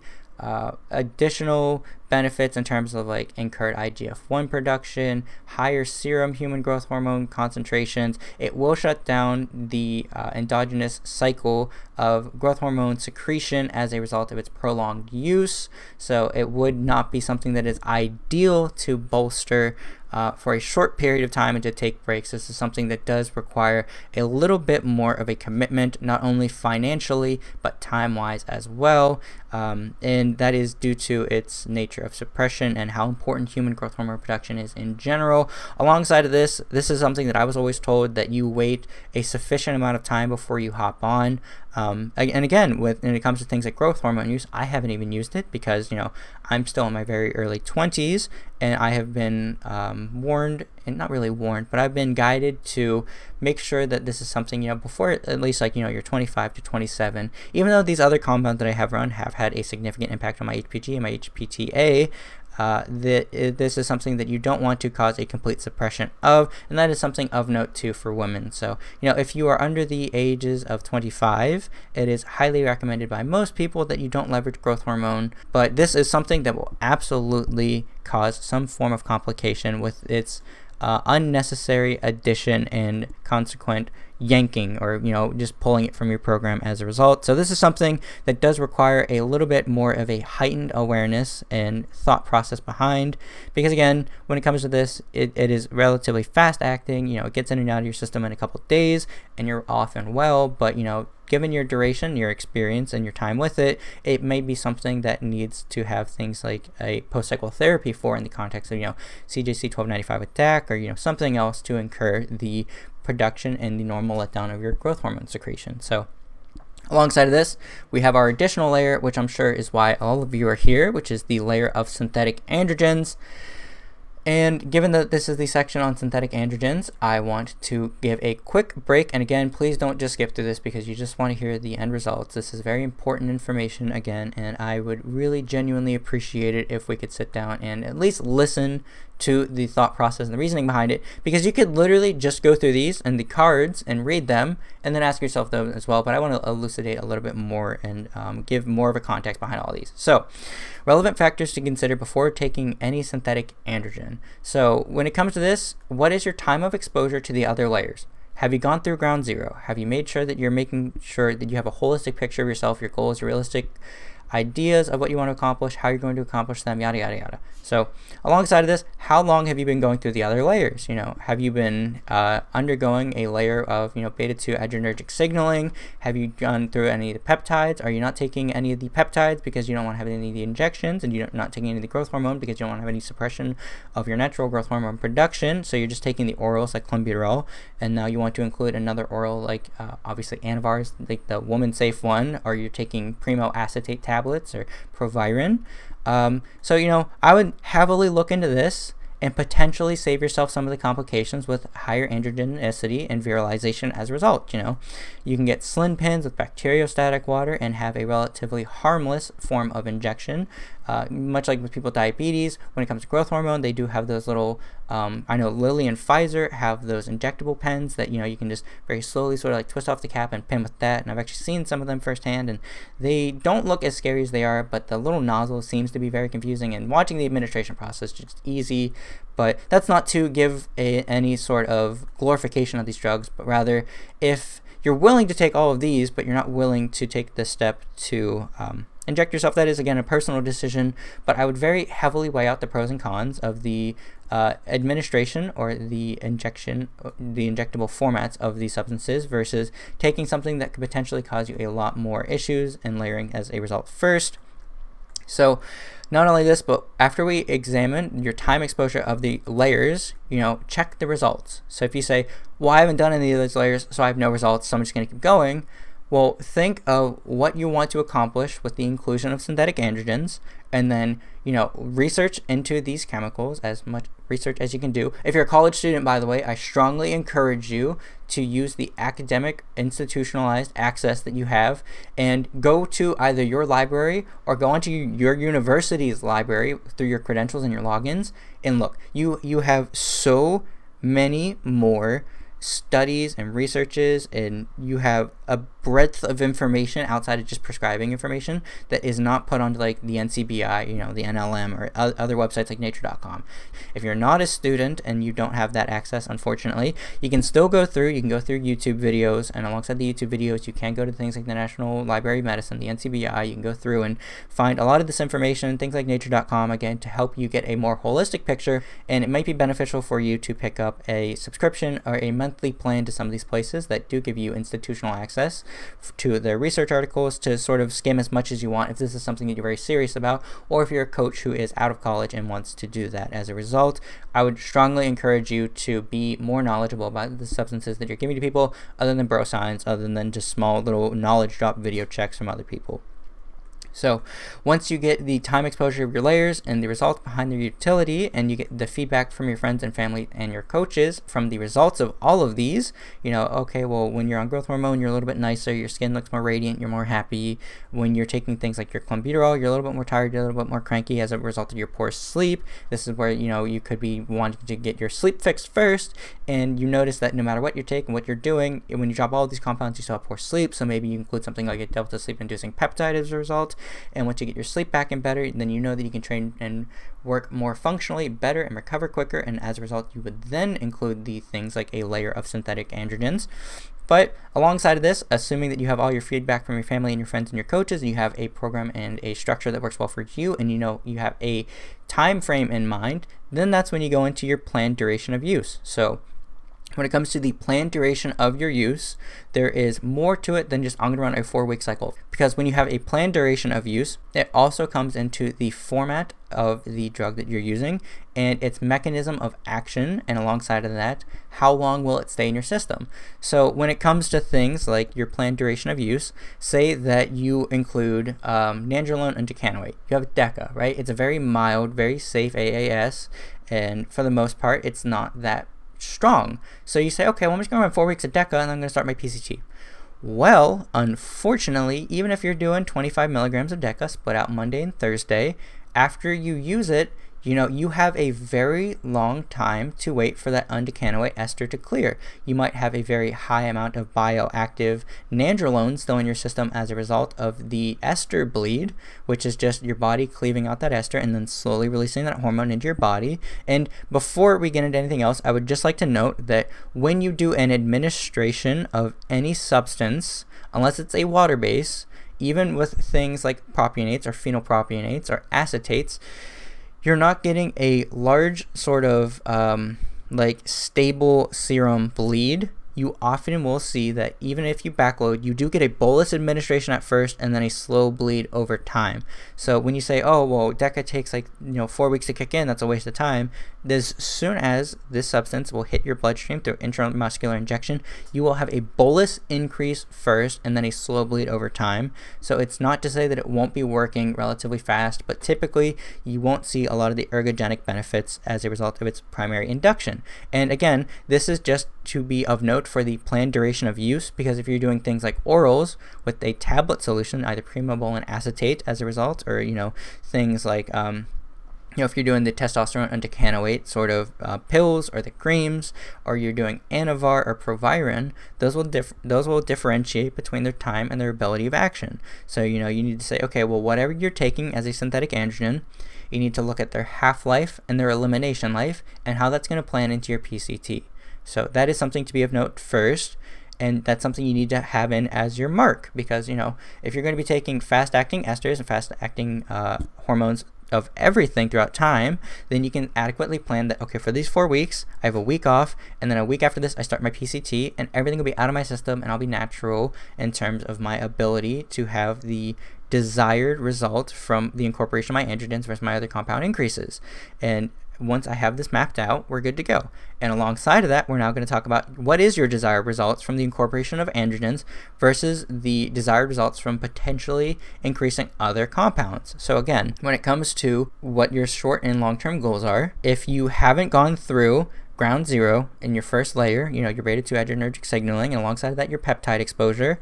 additional benefits in terms of like incurred IGF-1 production, higher serum human growth hormone concentrations. It will shut down the endogenous cycle of growth hormone secretion as a result of its prolonged use. So it would not be something that is ideal to bolster for a short period of time and to take breaks. This is something that does require a little bit more of a commitment, not only financially, but time-wise as well. And that is due to its nature of suppression and how important human growth hormone production is in general. Alongside of this is something that I was always told, that you wait a sufficient amount of time before you hop on. And again, when it comes to things like growth hormone use, I haven't even used it because, I'm still in my very early 20s, and I have been warned, and not really warned, but I've been guided to make sure that this is something, before at least you're 25 to 27, even though these other compounds that I have run have had a significant impact on my HPG and my HPTA, this is something that you don't want to cause a complete suppression of, and that is something of note too for women. So, if you are under the ages of 25, it is highly recommended by most people that you don't leverage growth hormone, but this is something that will absolutely cause some form of complication with its unnecessary addition and consequent yanking, or just pulling it from your program as a result. So this is something that does require a little bit more of a heightened awareness and thought process behind, because again, when it comes to this, it is relatively fast acting. It gets in and out of your system in a couple of days and you're off and well, but given your duration, your experience, and your time with it, it may be something that needs to have things like a post-cycle therapy for, in the context of CJC 1295 with DAC, or something else to incur the production and the normal letdown of your growth hormone secretion. So alongside of this, we have our additional layer, which I'm sure is why all of you are here, which is the layer of synthetic androgens. And given that this is the section on synthetic androgens, I want to give a quick break. And again, please don't just skip through this because you just want to hear the end results. This is very important information again, and I would really genuinely appreciate it if we could sit down and at least listen to the thought process and the reasoning behind it, because you could literally just go through these and the cards and read them and then ask yourself those as well. But I want to elucidate a little bit more and give more of a context behind all these. So, relevant factors to consider before taking any synthetic androgen. So when it comes to this, what is your time of exposure to the other layers? Have you gone through ground zero? Have you made sure that you're making sure that you have a holistic picture of yourself, your goals, your realistic ideas of what you want to accomplish, how you're going to accomplish them, yada, yada, yada. So alongside of this, how long have you been going through the other layers? Have you been undergoing a layer of, Beta2 Adrenergic signaling? Have you gone through any of the peptides? Are you not taking any of the peptides because you don't want to have any of the injections, and you're not taking any of the growth hormone because you don't want to have any suppression of your natural growth hormone production? So you're just taking the orals like Clen, and now you want to include another oral like obviously Anavar is like the woman safe one, or you're taking Primo acetate tablets or Proviron. So I would heavily look into this and potentially save yourself some of the complications with higher androgenicity and virilization as a result. You can get sling pins with bacteriostatic water and have a relatively harmless form of injection. Much like with people with diabetes, when it comes to growth hormone, they do have those little, I know Lilly and Pfizer have those injectable pens that, you can just very slowly sort of like twist off the cap and pin with that. And I've actually seen some of them firsthand, and they don't look as scary as they are, but the little nozzle seems to be very confusing, and watching the administration process is just easy. But that's not to give any sort of glorification of these drugs, but rather if you're willing to take all of these, but you're not willing to take the step to inject yourself, that is, again, a personal decision. But I would very heavily weigh out the pros and cons of the administration or the injection, the injectable formats of these substances versus taking something that could potentially cause you a lot more issues and layering as a result first. So not only this, but after we examine your time exposure of the layers, check the results. So if you say, well, I haven't done any of those layers, so I have no results, so I'm just going to keep going. Well, think of what you want to accomplish with the inclusion of synthetic androgens, and then, research into these chemicals, as much research as you can do. If you're a college student, by the way, I strongly encourage you to use the academic institutionalized access that you have and go to either your library or go onto your university's library through your credentials and your logins. And look, you have so many more studies and researches, and you have a breadth of information outside of just prescribing information that is not put onto like the NCBI, the NLM, or other websites like nature.com. If you're not a student and you don't have that access, unfortunately, you can still go through YouTube videos, and alongside the YouTube videos, you can go to things like the National Library of Medicine, the NCBI. You can go through and find a lot of this information, things like nature.com, again, to help you get a more holistic picture. And it might be beneficial for you to pick up a subscription or a monthly plan to some of these places that do give you institutional access to their research articles to sort of skim as much as you want if this is something that you're very serious about, or if you're a coach who is out of college and wants to do that. As a result, I would strongly encourage you to be more knowledgeable about the substances that you're giving to people, other than bro science, other than just small little knowledge drop video checks from other people. So once you get the time exposure of your layers and the results behind their utility, and you get the feedback from your friends and family and your coaches from the results of all of these, okay, well, when you're on growth hormone, you're a little bit nicer, your skin looks more radiant, you're more happy. When you're taking things like your clenbuterol, you're a little bit more tired, you're a little bit more cranky as a result of your poor sleep. This is where, you could be wanting to get your sleep fixed first, and you notice that no matter what you're taking, what you're doing, when you drop all of these compounds, you still have poor sleep. So maybe you include something like a delta sleep-inducing peptide as a result. And once you get your sleep back and better, then you know that you can train and work more functionally better and recover quicker. And as a result, you would then include the things like a layer of synthetic androgens. But alongside of this, assuming that you have all your feedback from your family and your friends and your coaches, and you have a program and a structure that works well for you, and you have a time frame in mind, then that's when you go into your planned duration of use. So when it comes to the planned duration of your use, there is more to it than just I'm going to run a 4-week cycle. Because when you have a planned duration of use, it also comes into the format of the drug that you're using and its mechanism of action, and alongside of that, how long will it stay in your system. So when it comes to things like your planned duration of use, say that you include nandrolone and decanoate. You have Deca, right? It's a very mild, very safe AAS, and for the most part, it's not that strong. So you say, okay, well, I'm just going to run 4 weeks of Deca and I'm going to start my PCT. Well, unfortunately, even if you're doing 25 milligrams of Deca split out Monday and Thursday, after you use it, you have a very long time to wait for that undecanoate ester to clear. You might have a very high amount of bioactive nandrolone still in your system as a result of the ester bleed, which is just your body cleaving out that ester and then slowly releasing that hormone into your body. And before we get into anything else, I would just like to note that when you do an administration of any substance, unless it's a water base, even with things like propionates or phenylpropionates or acetates, you're not getting a large sort of stable serum bleed you often will see that even if you backload, you do get a bolus administration at first and then a slow bleed over time. So when you say, oh, well, Deca takes 4 weeks to kick in, that's a waste of time. As soon as this substance will hit your bloodstream through intramuscular injection, you will have a bolus increase first and then a slow bleed over time. So it's not to say that it won't be working relatively fast, but typically you won't see a lot of the ergogenic benefits as a result of its primary induction. And again, this is just to be of note for the planned duration of use, because if you're doing things like orals with a tablet solution, either Primo and acetate as a result, or things like if you're doing the testosterone undecanoate sort of pills or the creams, or you're doing Anavar or Proviron, those will differentiate between their time and their ability of action. So you need to say, okay, well, whatever you're taking as a synthetic androgen, you need to look at their half-life and their elimination life and how that's going to plan into your PCT. So that is something to be of note first. And that's something you need to have in as your mark, because if you're going to be taking fast-acting esters and fast-acting hormones of everything throughout time, then you can adequately plan that, okay, for these 4 weeks, I have a week off, and then a week after this, I start my PCT, and everything will be out of my system, and I'll be natural in terms of my ability to have the desired result from the incorporation of my androgens versus my other compound increases. And once I have this mapped out, we're good to go. And alongside of that, we're now going to talk about what is your desired results from the incorporation of androgens versus the desired results from potentially increasing other compounds. So again, when it comes to what your short and long-term goals are, if you haven't gone through ground zero in your first layer, your Beta2 Adrenergic signaling, and alongside of that, your peptide exposure,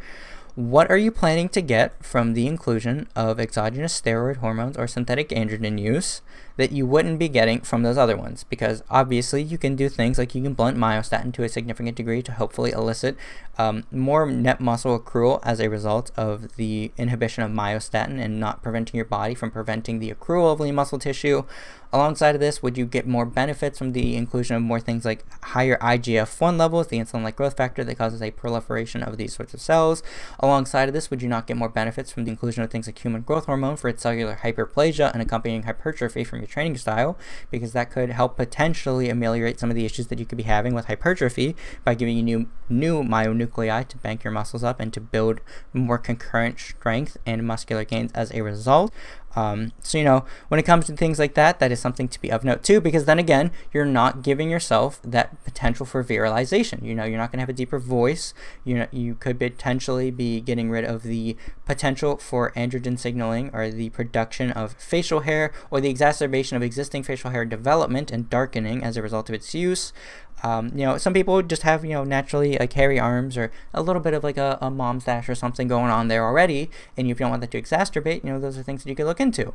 what are you planning to get from the inclusion of exogenous steroid hormones or synthetic androgen use that you wouldn't be getting from those other ones? Because obviously you can do things like you can blunt myostatin to a significant degree to hopefully elicit more net muscle accrual as a result of the inhibition of myostatin and not preventing your body from preventing the accrual of lean muscle tissue. Alongside of this, would you get more benefits from the inclusion of more things like higher IGF-1 levels, the insulin-like growth factor that causes a proliferation of these sorts of cells? Alongside of this, would you not get more benefits from the inclusion of things like human growth hormone for its cellular hyperplasia and accompanying hypertrophy from your training style? Because that could help potentially ameliorate some of the issues that you could be having with hypertrophy by giving you new myonuclei to bank your muscles up and to build more concurrent strength and muscular gains as a result. So when it comes to things like that, that is something to be of note too, because then again, you're not giving yourself that potential for virilization. You're not going to have a deeper voice. You could potentially be getting rid of the potential for androgen signaling or the production of facial hair or the exacerbation of existing facial hair development and darkening as a result of its use. Some people just have, naturally like hairy arms or a little bit of like a mom stash or something going on there already. And if you don't want that to exacerbate, those are things that you could look into.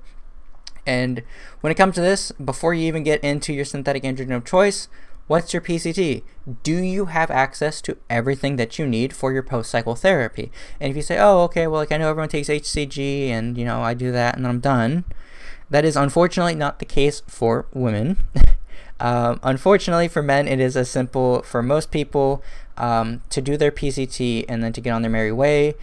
And when it comes to this, before you even get into your synthetic androgen of choice, what's your PCT? Do you have access to everything that you need for your post-cycle therapy? And if you say, oh, okay, well, I know everyone takes HCG and, I do that and then I'm done. That is unfortunately not the case for women. Unfortunately for men, it is as simple for most people to do their PCT and then to get on their merry way.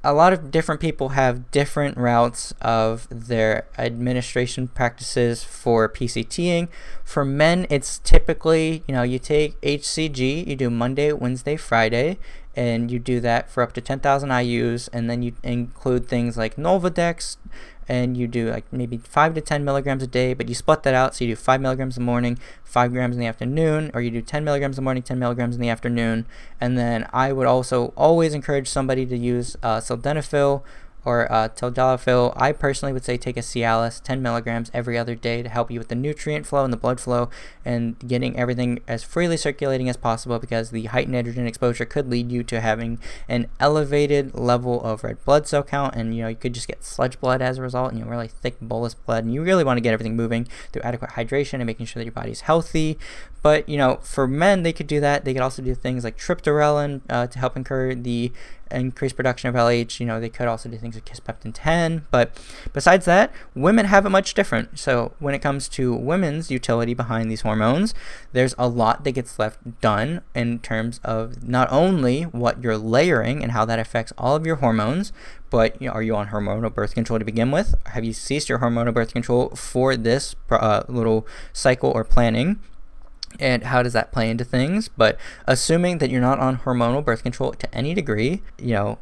A lot of different people have different routes of their administration practices for PCTing. For men, it's typically, you take HCG, you do Monday, Wednesday, Friday, and you do that for up to 10,000 IUs, and then you include things like Nolvadex, and you do like maybe 5 to 10 milligrams a day, but you split that out. So you do 5 milligrams in the morning, 5 grams in the afternoon, or you do 10 milligrams in the morning, 10 milligrams in the afternoon. And then I would also always encourage somebody to use sildenafil or tadalafil. I personally would say take a Cialis 10 milligrams every other day to help you with the nutrient flow and the blood flow and getting everything as freely circulating as possible, because the heightened androgen exposure could lead you to having an elevated level of red blood cell count, and you could just get sludge blood as a result, and really thick bolus blood, and you really want to get everything moving through adequate hydration and making sure that your body's healthy. But for men, they could do that. They could also do things like triptorelin to help encourage the increased production of LH. They could also do things like Kisspeptin 10. But besides that, women have it much different. So when it comes to women's utility behind these hormones, there's a lot that gets left done in terms of not only what you're layering and how that affects all of your hormones, but are you on hormonal birth control to begin with? Have you ceased your hormonal birth control for this little cycle or planning? And how does that play into things? But assuming that you're not on hormonal birth control to any degree,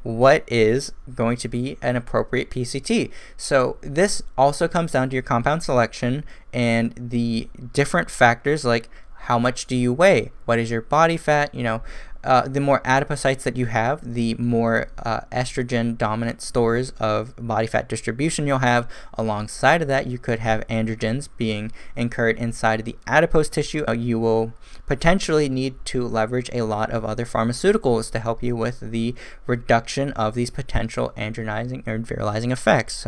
what is going to be an appropriate PCT? So this also comes down to your compound selection and the different factors, like how much do you weigh? What is your body fat? The more adipocytes that you have, the more estrogen dominant stores of body fat distribution you'll have. Alongside of that, you could have androgens being incurred inside of the adipose tissue. You will potentially need to leverage a lot of other pharmaceuticals to help you with the reduction of these potential andronizing or virilizing effects.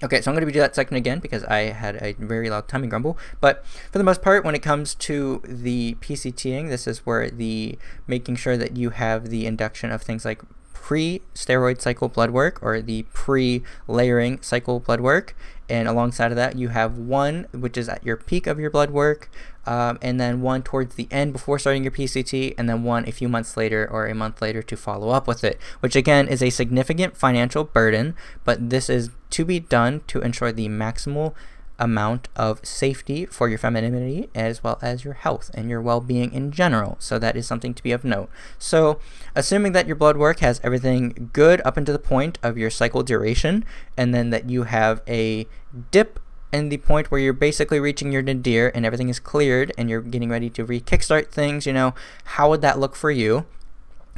Okay, so I'm going to do that second again because I had a very loud tummy grumble. But for the most part, when it comes to the PCTing, this is where the making sure that you have the induction of things like pre-steroid cycle blood work or the pre-layering cycle blood work. And alongside of that, you have one which is at your peak of your blood work, and then one towards the end before starting your PCT, and then one a few months later or a month later to follow up with it, which again is a significant financial burden, but this is to be done to ensure the maximal amount of safety for your femininity as well as your health and your well-being in general. So that is something to be of note. So assuming that your blood work has everything good up until the point of your cycle duration, and then that you have a dip in the point where you're basically reaching your nadir and everything is cleared and you're getting ready to kickstart things, how would that look for you?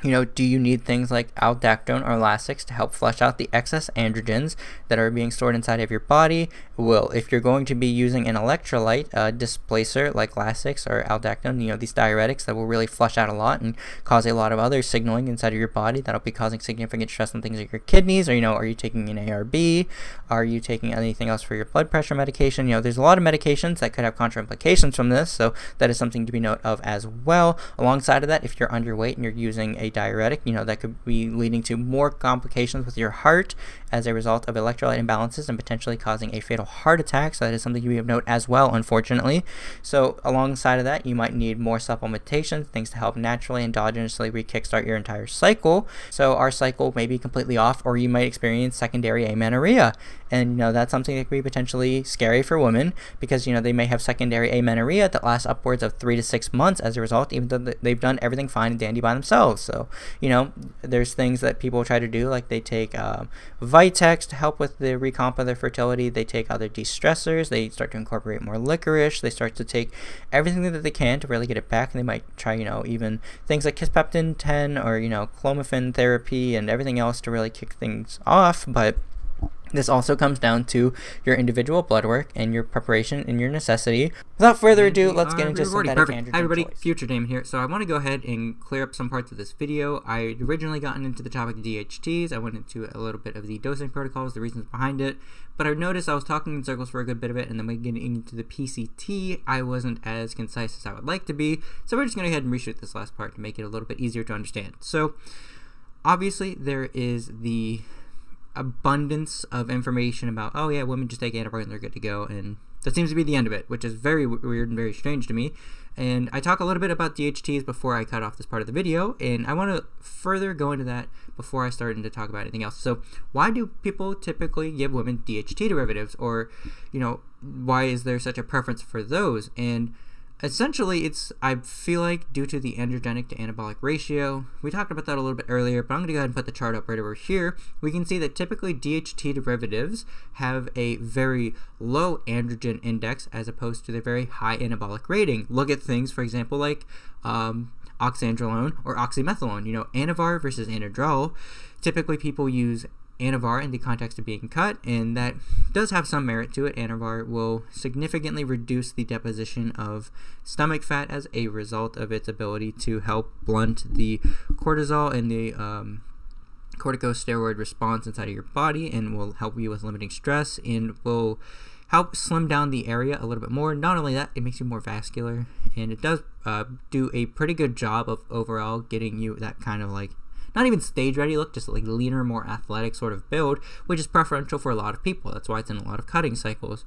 Do you need things like aldactone or Lasix to help flush out the excess androgens that are being stored inside of your body? Well, if you're going to be using an electrolyte displacer like Lasix or aldactone, these diuretics that will really flush out a lot and cause a lot of other signaling inside of your body that'll be causing significant stress on things like your kidneys, or, are you taking an ARB? Are you taking anything else for your blood pressure medication? There's a lot of medications that could have contraindications from this, so that is something to be note of as well. Alongside of that, if you're underweight and you're using a diuretic, that could be leading to more complications with your heart as a result of electrolyte imbalances and potentially causing a fatal heart attack. So that is something to be of note as well, unfortunately. So alongside of that, you might need more supplementation, things to help naturally endogenously kickstart your entire cycle. So our cycle may be completely off, or you might experience secondary amenorrhea. And that's something that could be potentially scary for women because they may have secondary amenorrhea that lasts upwards of 3 to 6 months as a result, even though they've done everything fine and dandy by themselves. So there's things that people try to do, like they take Vitex to help with the recomp of their fertility. They take other de-stressors. They start to incorporate more licorice. They start to take everything that they can to really get it back. And they might try even things like Kisspeptin 10 or clomiphene therapy and everything else to really kick things off. But this also comes down to your individual blood work and your preparation and your necessity. Without further ado, let's get into synthetic androgen. Hi everybody, choice. Future Damon here. So I want to go ahead and clear up some parts of this video. I originally gotten into the topic of DHTs. I went into a little bit of the dosing protocols, the reasons behind it. But I noticed I was talking in circles for a good bit of it, and then when getting into the PCT, I wasn't as concise as I would like to be. So we're just going to go ahead and reshoot this last part to make it a little bit easier to understand. So obviously there is the abundance of information about, oh yeah, women just take Anavar and they're good to go, and that seems to be the end of it, which is very weird and very strange to me. And I talk a little bit about DHTs before I cut off this part of the video, and I want to further go into that before I start to talk about anything else. So why do people typically give women DHT derivatives, or why is there such a preference for those? And essentially, I feel like due to the androgenic to anabolic ratio. We talked about that a little bit earlier, but I'm going to go ahead and put the chart up right over here. We can see that typically DHT derivatives have a very low androgen index as opposed to the very high anabolic rating. Look at things, for example, like oxandrolone or oxymethylone. Anavar versus anadrol. Typically, people use Anavar in the context of being cut, and that does have some merit to it. Anavar will significantly reduce the deposition of stomach fat as a result of its ability to help blunt the cortisol and the corticosteroid response inside of your body, and will help you with limiting stress and will help slim down the area a little bit more. Not only that, it makes you more vascular, and it does do a pretty good job of overall getting you that kind of not even stage ready look, just leaner, more athletic sort of build, which is preferential for a lot of people. That's why it's in a lot of cutting cycles.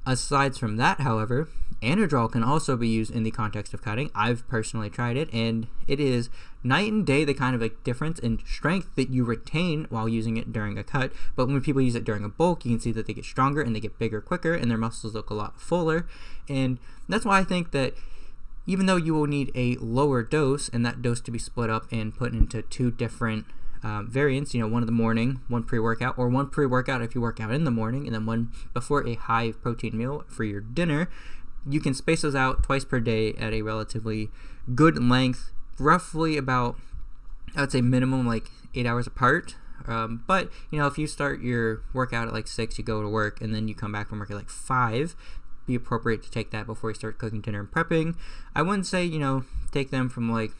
Aside from that, however, anadrol can also be used in the context of cutting. I've personally tried it, and it is night and day the kind of difference in strength that you retain while using it during a cut. But when people use it during a bulk, you can see that they get stronger and they get bigger quicker, and their muscles look a lot fuller. And that's why I think that even though you will need a lower dose, and that dose to be split up and put into two different variants, one in the morning, one pre-workout, or one pre-workout if you work out in the morning, and then one before a high protein meal for your dinner. You can space those out twice per day at a relatively good length, roughly about, I would say minimum like 8 hours apart. But if you start your workout at like 6, you go to work, and then you come back from work at like 5, be appropriate to take that before you start cooking dinner and prepping. I wouldn't say take them from like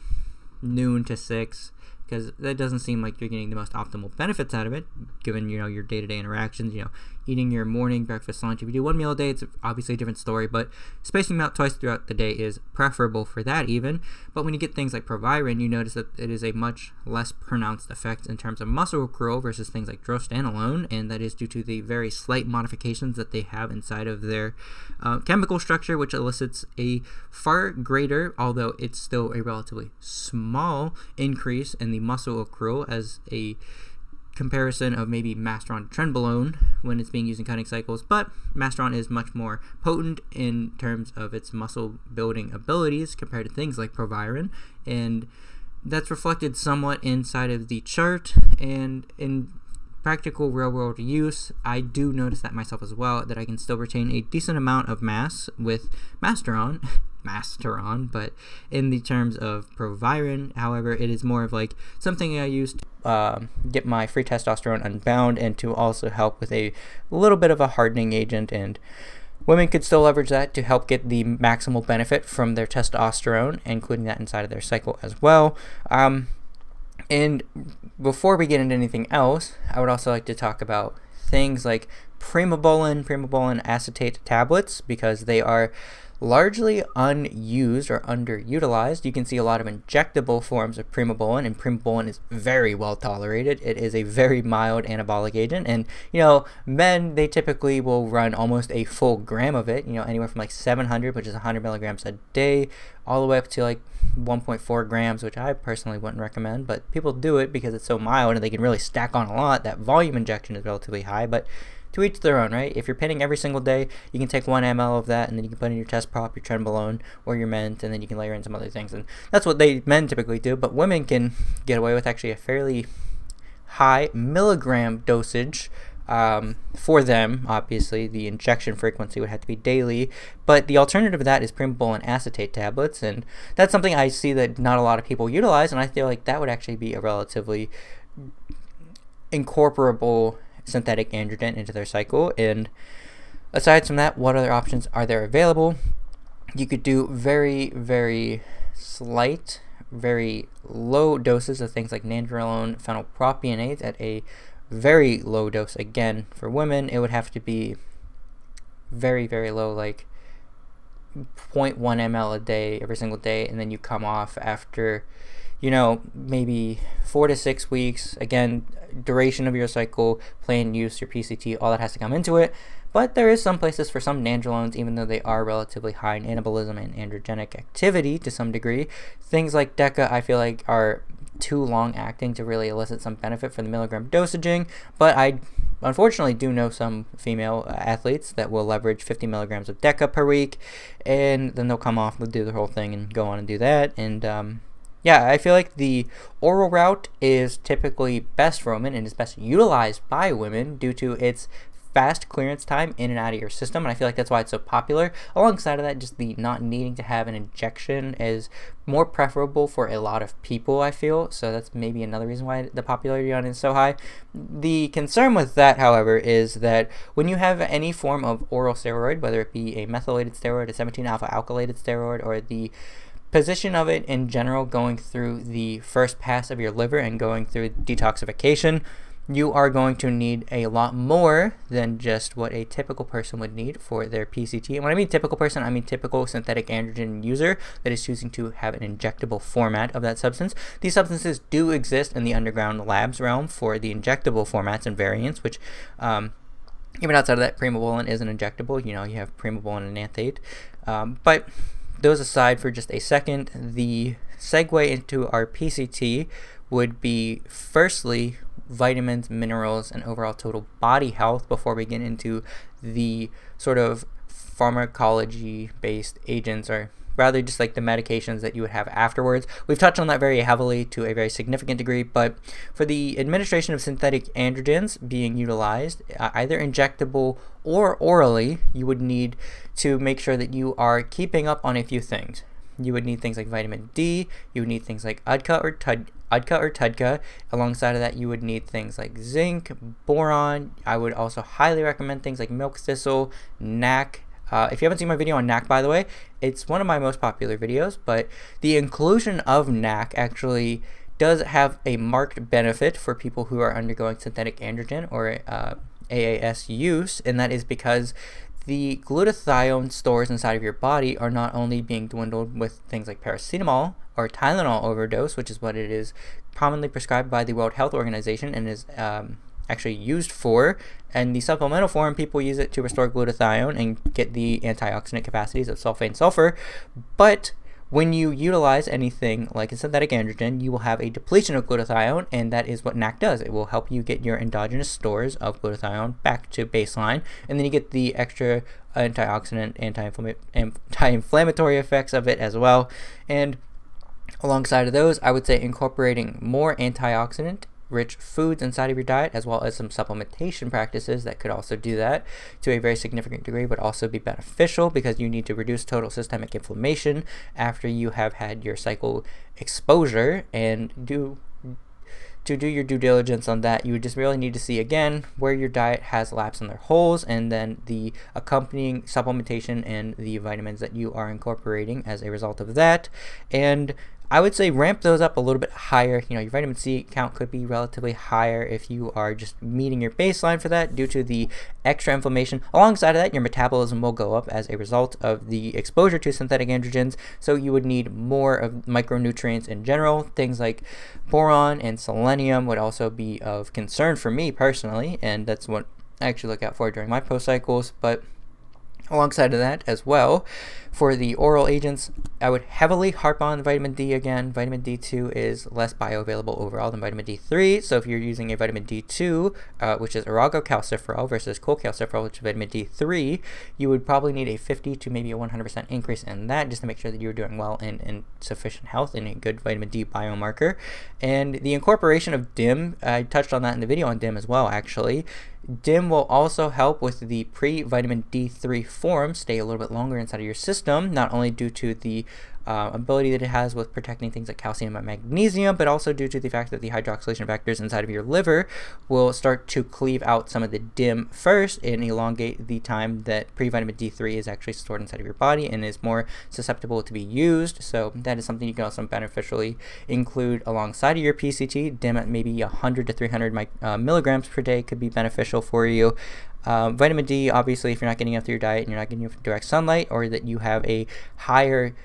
noon to 6, because that doesn't seem like you're getting the most optimal benefits out of it, given your day-to-day interactions. Eating your morning, breakfast, lunch. If you do one meal a day, it's obviously a different story, but spacing them out twice throughout the day is preferable for that even. But when you get things like Proviron, you notice that it is a much less pronounced effect in terms of muscle accrual versus things like drostanolone, and that is due to the very slight modifications that they have inside of their chemical structure, which elicits a far greater, although it's still a relatively small, increase in the muscle accrual as a comparison of maybe Masteron Trenbolone when it's being used in cutting cycles, but Masteron is much more potent in terms of its muscle building abilities compared to things like Proviron, and that's reflected somewhat inside of the chart. And in practical real-world use, I do notice that myself as well, that I can still retain a decent amount of mass with Masteron, but in the terms of Proviron, however, it is more of like something I use to get my free testosterone unbound, and to also help with a little bit of a hardening agent, and women could still leverage that to help get the maximal benefit from their testosterone, including that inside of their cycle as well. And before we get into anything else, I would also like to talk about things like primobolan acetate tablets, because they are largely unused or underutilized. You can see a lot of injectable forms of primobolan, and primobolan is very well tolerated. It is a very mild anabolic agent, and men, they typically will run almost a full gram of it, anywhere from like 700, which is 100 milligrams a day, all the way up to like 1.4 grams, which I personally wouldn't recommend, but people do it because it's so mild and they can really stack on a lot. That volume injection is relatively high, but to each their own, right? If you're pitting every single day, you can take 1 ml of that, and then you can put in your test prop, your trenbolone, or your ment, and then you can layer in some other things. And that's what men typically do, but women can get away with actually a fairly high milligram dosage. For them, obviously, the injection frequency would have to be daily, but the alternative to that is primobolan acetate tablets, and that's something I see that not a lot of people utilize, and I feel like that would actually be a relatively incorporable synthetic androgen into their cycle. And aside from that, what other options are there available? You could do very, very slight, very low doses of things like nandrolone phenylpropionate at a very low dose. Again, for women, it would have to be very, very low, like 0.1 ml a day every single day, and then you come off after maybe 4 to 6 weeks. Again, duration of your cycle, planned use, your PCT, all that has to come into it. But there is some places for some nandrolones, even though they are relatively high in anabolism and androgenic activity to some degree. Things like Deca, I feel like, are too long acting to really elicit some benefit for the milligram dosaging, but I unfortunately do know some female athletes that will leverage 50 milligrams of Deca per week, and then they'll come off, they'll do the whole thing and go on and do that. And yeah, I feel like the oral route is typically best for women and is best utilized by women due to its fast clearance time in and out of your system, and I feel like that's why it's so popular. Alongside of that, just the not needing to have an injection is more preferable for a lot of people, I feel, so that's maybe another reason why the popularity on it is so high. The concern with that, however, is that when you have any form of oral steroid, whether it be a methylated steroid, a 17-alpha alkylated steroid, or the position of it in general going through the first pass of your liver and going through detoxification, you are going to need a lot more than just what a typical person would need for their PCT. And when I mean typical person, I mean typical synthetic androgen user that is choosing to have an injectable format of that substance. These substances do exist in the underground labs realm for the injectable formats and variants, which even outside of that, primobolan is an injectable. You have primobolan and anthate. But those aside for just a second, the segue into our PCT would be firstly vitamins, minerals, and overall total body health before we get into the sort of pharmacology-based agents or rather just like the medications that you would have afterwards. We've touched on that very heavily to a very significant degree, but for the administration of synthetic androgens being utilized, either injectable or orally, you would need to make sure that you are keeping up on a few things. You would need things like vitamin D, you would need things like UDCA or TUDCA. Alongside of that, you would need things like zinc, boron. I would also highly recommend things like milk thistle, NAC. If you haven't seen my video on NAC, by the way, it's one of my most popular videos, but the inclusion of NAC actually does have a marked benefit for people who are undergoing synthetic androgen or AAS use, and that is because the glutathione stores inside of your body are not only being dwindled with things like paracetamol or Tylenol overdose, which is what it is commonly prescribed by the World Health Organization and is actually used for. And the supplemental form, people use it to restore glutathione and get the antioxidant capacities of sulfate and sulfur. But when you utilize anything like a synthetic androgen, you will have a depletion of glutathione, and that is what NAC does. It will help you get your endogenous stores of glutathione back to baseline, and then you get the extra antioxidant, anti-inflammatory effects of it as well. And alongside of those, I would say incorporating more antioxidant rich foods inside of your diet, as well as some supplementation practices that could also do that to a very significant degree, but also be beneficial because you need to reduce total systemic inflammation after you have had your cycle exposure. And to do your due diligence on that, you would just really need to see again where your diet has laps in their holes, and then the accompanying supplementation and the vitamins that you are incorporating as a result of that. And I would say ramp those up a little bit higher. You know, your vitamin C count could be relatively higher if you are just meeting your baseline for that due to the extra inflammation. Alongside of that, your metabolism will go up as a result of the exposure to synthetic androgens, so you would need more of micronutrients in general. Things like boron and selenium would also be of concern for me personally, and that's what I actually look out for during my post cycles. But alongside of that as well, for the oral agents, I would heavily harp on vitamin D again. Vitamin D2 is less bioavailable overall than vitamin D3, so if you're using a vitamin D2, which is arogocalciferol versus cholecalciferol, which is vitamin D3, you would probably need a 50 to maybe a 100% increase in that just to make sure that you're doing well in sufficient health and a good vitamin D biomarker. And the incorporation of DIM, I touched on that in the video on DIM as well, actually. DIM will also help with the pre-vitamin D3 form stay a little bit longer inside of your system, not only due to the ability that it has with protecting things like calcium and magnesium, but also due to the fact that the hydroxylation factors inside of your liver will start to cleave out some of the DIM first and elongate the time that pre-vitamin D3 is actually stored inside of your body and is more susceptible to be used. So that is something you can also beneficially include alongside of your PCT. DIM at maybe 100 to 300 milligrams per day could be beneficial for you. Vitamin D, obviously, if you're not getting enough through your diet and you're not getting enough direct sunlight, or that you have a higher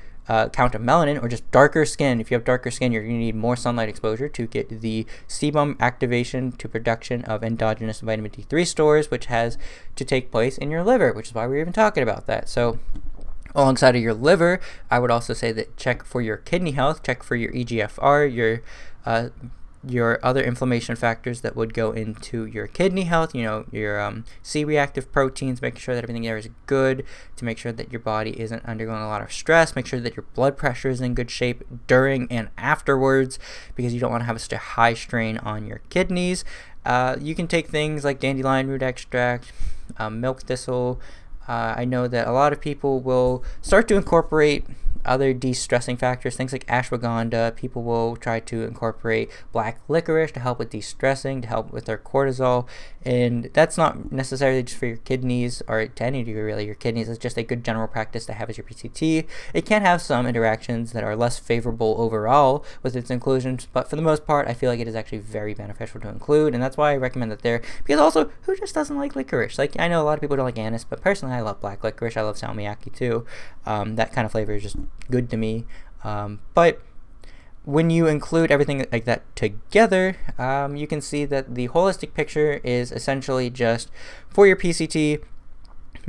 count of melanin or just darker skin. If you have darker skin, you're going to need more sunlight exposure to get the sebum activation to production of endogenous vitamin D3 stores, which has to take place in your liver, which is why we're even talking about that. So alongside of your liver, I would also say that check for your kidney health, check for your EGFR, your other inflammation factors that would go into your kidney health, you know, your C-reactive proteins, making sure that everything there is good, to make sure that your body isn't undergoing a lot of stress, make sure that your blood pressure is in good shape during and afterwards, because you don't want to have such a high strain on your kidneys. You can take things like dandelion root extract, milk thistle. I know that a lot of people will start to incorporate other de-stressing factors, things like ashwagandha. People will try to incorporate black licorice to help with de-stressing, to help with their cortisol, and that's not necessarily just for your kidneys, or to any degree really your kidneys. It's just a good general practice to have as your PCT. It can have some interactions that are less favorable overall with its inclusions, but for the most part I feel like it is actually very beneficial to include, and that's why I recommend it there. Because also, who just doesn't like licorice? Like, I know a lot of people don't like anise, but personally I love black licorice. I love salmiakki too. That kind of flavor is just good to me. But when you include everything like that together, you can see that the holistic picture is essentially just for your PCT,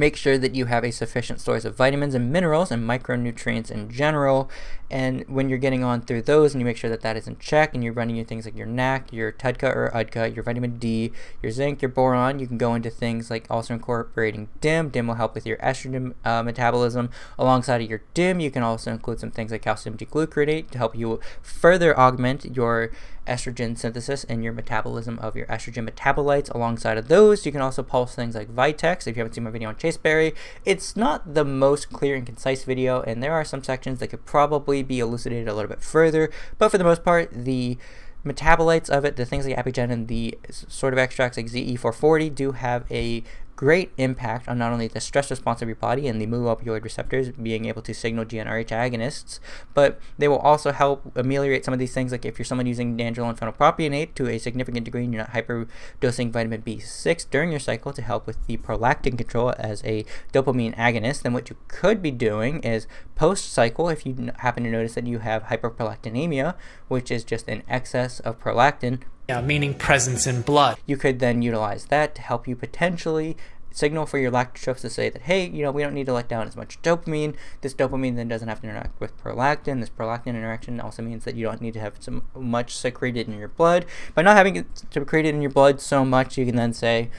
Make sure that you have a sufficient source of vitamins and minerals and micronutrients in general. And when you're getting on through those and you make sure that that is in check and you're running your things like your NAC, your TUDCA or UDCA, your vitamin D, your zinc, your boron, you can go into things like also incorporating DIM. DIM will help with your estrogen metabolism. Alongside of your DIM, you can also include some things like calcium D-glucarate to help you further augment your estrogen synthesis and your metabolism of your estrogen metabolites. Alongside of those, you can also pulse things like Vitex. If you haven't seen my video on chasteberry, it's not the most clear and concise video, and there are some sections that could probably be elucidated a little bit further, but for the most part, the metabolites of it, the things like apigenin and the sort of extracts like ZE440 do have a great impact on not only the stress response of your body and the mu opioid receptors being able to signal GnRH agonists, but they will also help ameliorate some of these things. Like if you're someone using nandrolone phenylpropionate to a significant degree and you're not hyperdosing vitamin B6 during your cycle to help with the prolactin control as a dopamine agonist, then what you could be doing is post-cycle, if you happen to notice that you have hyperprolactinemia, which is just an excess of prolactin, meaning presence in blood, you could then utilize that to help you potentially signal for your lactotropes to say that, hey, we don't need to let down as much dopamine. This dopamine then doesn't have to interact with prolactin. This prolactin interaction also means that you don't need to have so much secreted in your blood. By not having it secreted in your blood so much, you can then say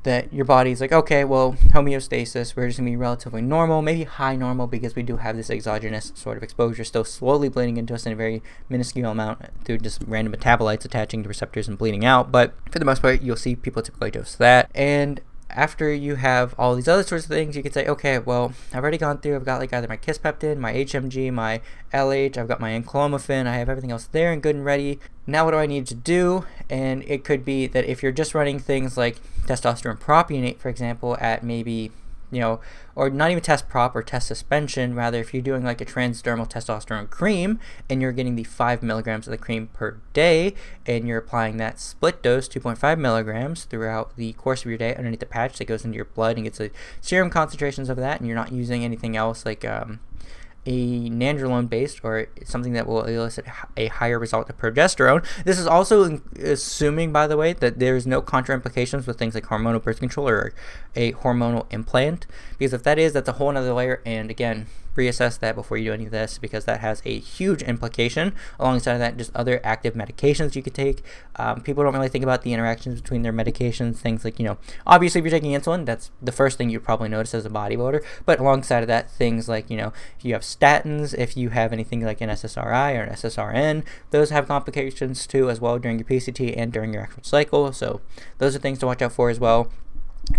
that your body's like, okay, well, homeostasis, we're just going to be relatively normal, maybe high normal, because we do have this exogenous sort of exposure still slowly bleeding into us in a very minuscule amount through just random metabolites attaching to receptors and bleeding out. But for the most part, you'll see people typically dose that. And after you have all these other sorts of things, you could say, okay, well, I've already gone through, I've got like either my kisspeptin, my HMG, my LH, I've got my enclomiphene, I have everything else there and good and ready. Now what do I need to do? And it could be that if you're just running things like testosterone propionate, for example, at maybe, or not even test prop or test suspension, rather if you're doing like a transdermal testosterone cream and you're getting the 5 milligrams of the cream per day and you're applying that split dose, 2.5 milligrams throughout the course of your day underneath the patch that goes into your blood and gets the serum concentrations of that, and you're not using anything else like a nandrolone based or something that will elicit a higher result of progesterone. This is also assuming, by the way, that there's no contraindications with things like hormonal birth control or a hormonal implant, because if that is, that's a whole nother layer. And again, reassess that before you do any of this, because that has a huge implication. Alongside of that, just other active medications you could take. People don't really think about the interactions between their medications. Things like, obviously if you're taking insulin, that's the first thing you probably notice as a bodybuilder. But alongside of that, things like, if you have statins, if you have anything like an SSRI or an SSRN, those have complications too as well during your PCT and during your actual cycle. So those are things to watch out for as well.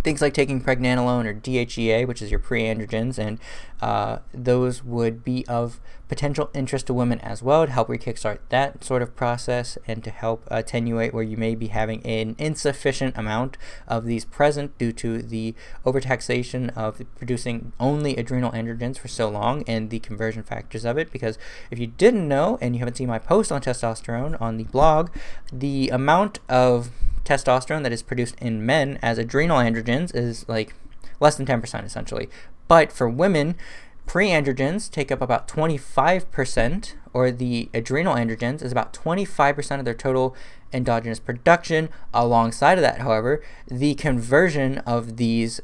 Things like taking pregnenolone or DHEA, which is your pre-androgens, and those would be of potential interest to women as well to help kickstart that sort of process and to help attenuate where you may be having an insufficient amount of these present due to the overtaxation of producing only adrenal androgens for so long and the conversion factors of it. Because if you didn't know and you haven't seen my post on testosterone on the blog, the amount of testosterone that is produced in men as adrenal androgens is like less than 10% essentially. But for women, pre-androgens take up about 25%, or the adrenal androgens is about 25% of their total endogenous production. Alongside of that, however, the conversion of these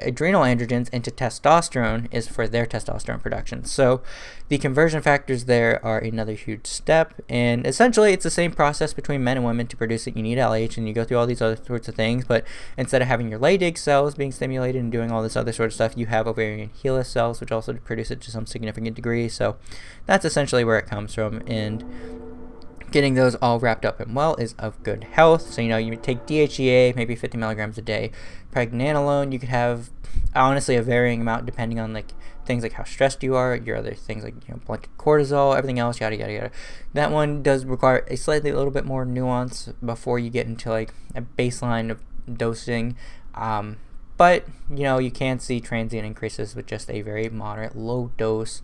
adrenal androgens into testosterone is for their testosterone production. So the conversion factors there are another huge step, and essentially it's the same process between men and women to produce it. You need LH and you go through all these other sorts of things, but instead of having your Leydig cells being stimulated and doing all this other sort of stuff, you have ovarian HeLa cells, which also produce it to some significant degree. So that's essentially where it comes from, and getting those all wrapped up and well is of good health. So, you take DHEA, maybe 50 milligrams a day. Pregnenolone, you could have, honestly, a varying amount depending on, things like how stressed you are, your other things like, blanket cortisol, everything else, yada, yada, yada. That one does require a little bit more nuance before you get into, a baseline of dosing. But, you can see transient increases with just a very moderate, low dose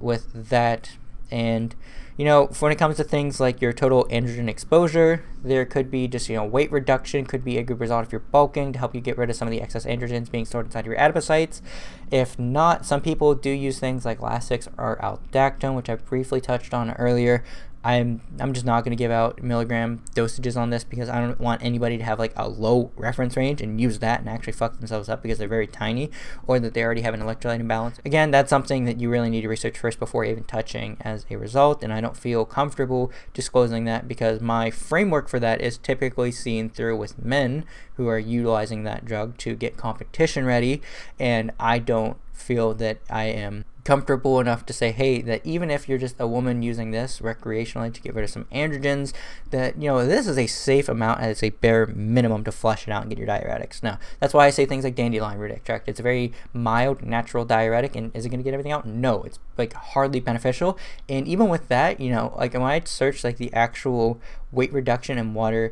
with that. And, when it comes to things like your total androgen exposure, there could be just, weight reduction could be a good result if you're bulking to help you get rid of some of the excess androgens being stored inside your adipocytes. If not, some people do use things like Lasix or aldactone, which I briefly touched on earlier. I'm just not going to give out milligram dosages on this because I don't want anybody to have like a low reference range and use that and actually fuck themselves up because they're very tiny or that they already have an electrolyte imbalance. Again, that's something that you really need to research first before even touching as a result, and I don't feel comfortable disclosing that because my framework for that is typically seen through with men who are utilizing that drug to get competition ready, and I don't feel that I am comfortable enough to say, hey, that even if you're just a woman using this recreationally to get rid of some androgens, that, you know, this is a safe amount as a bare minimum to flush it out and get your diuretics. Now, that's why I say things like dandelion root extract. It's a very mild, natural diuretic, and is it going to get everything out? No, it's like hardly beneficial. And even with that, you know, like when I search like the actual weight reduction and water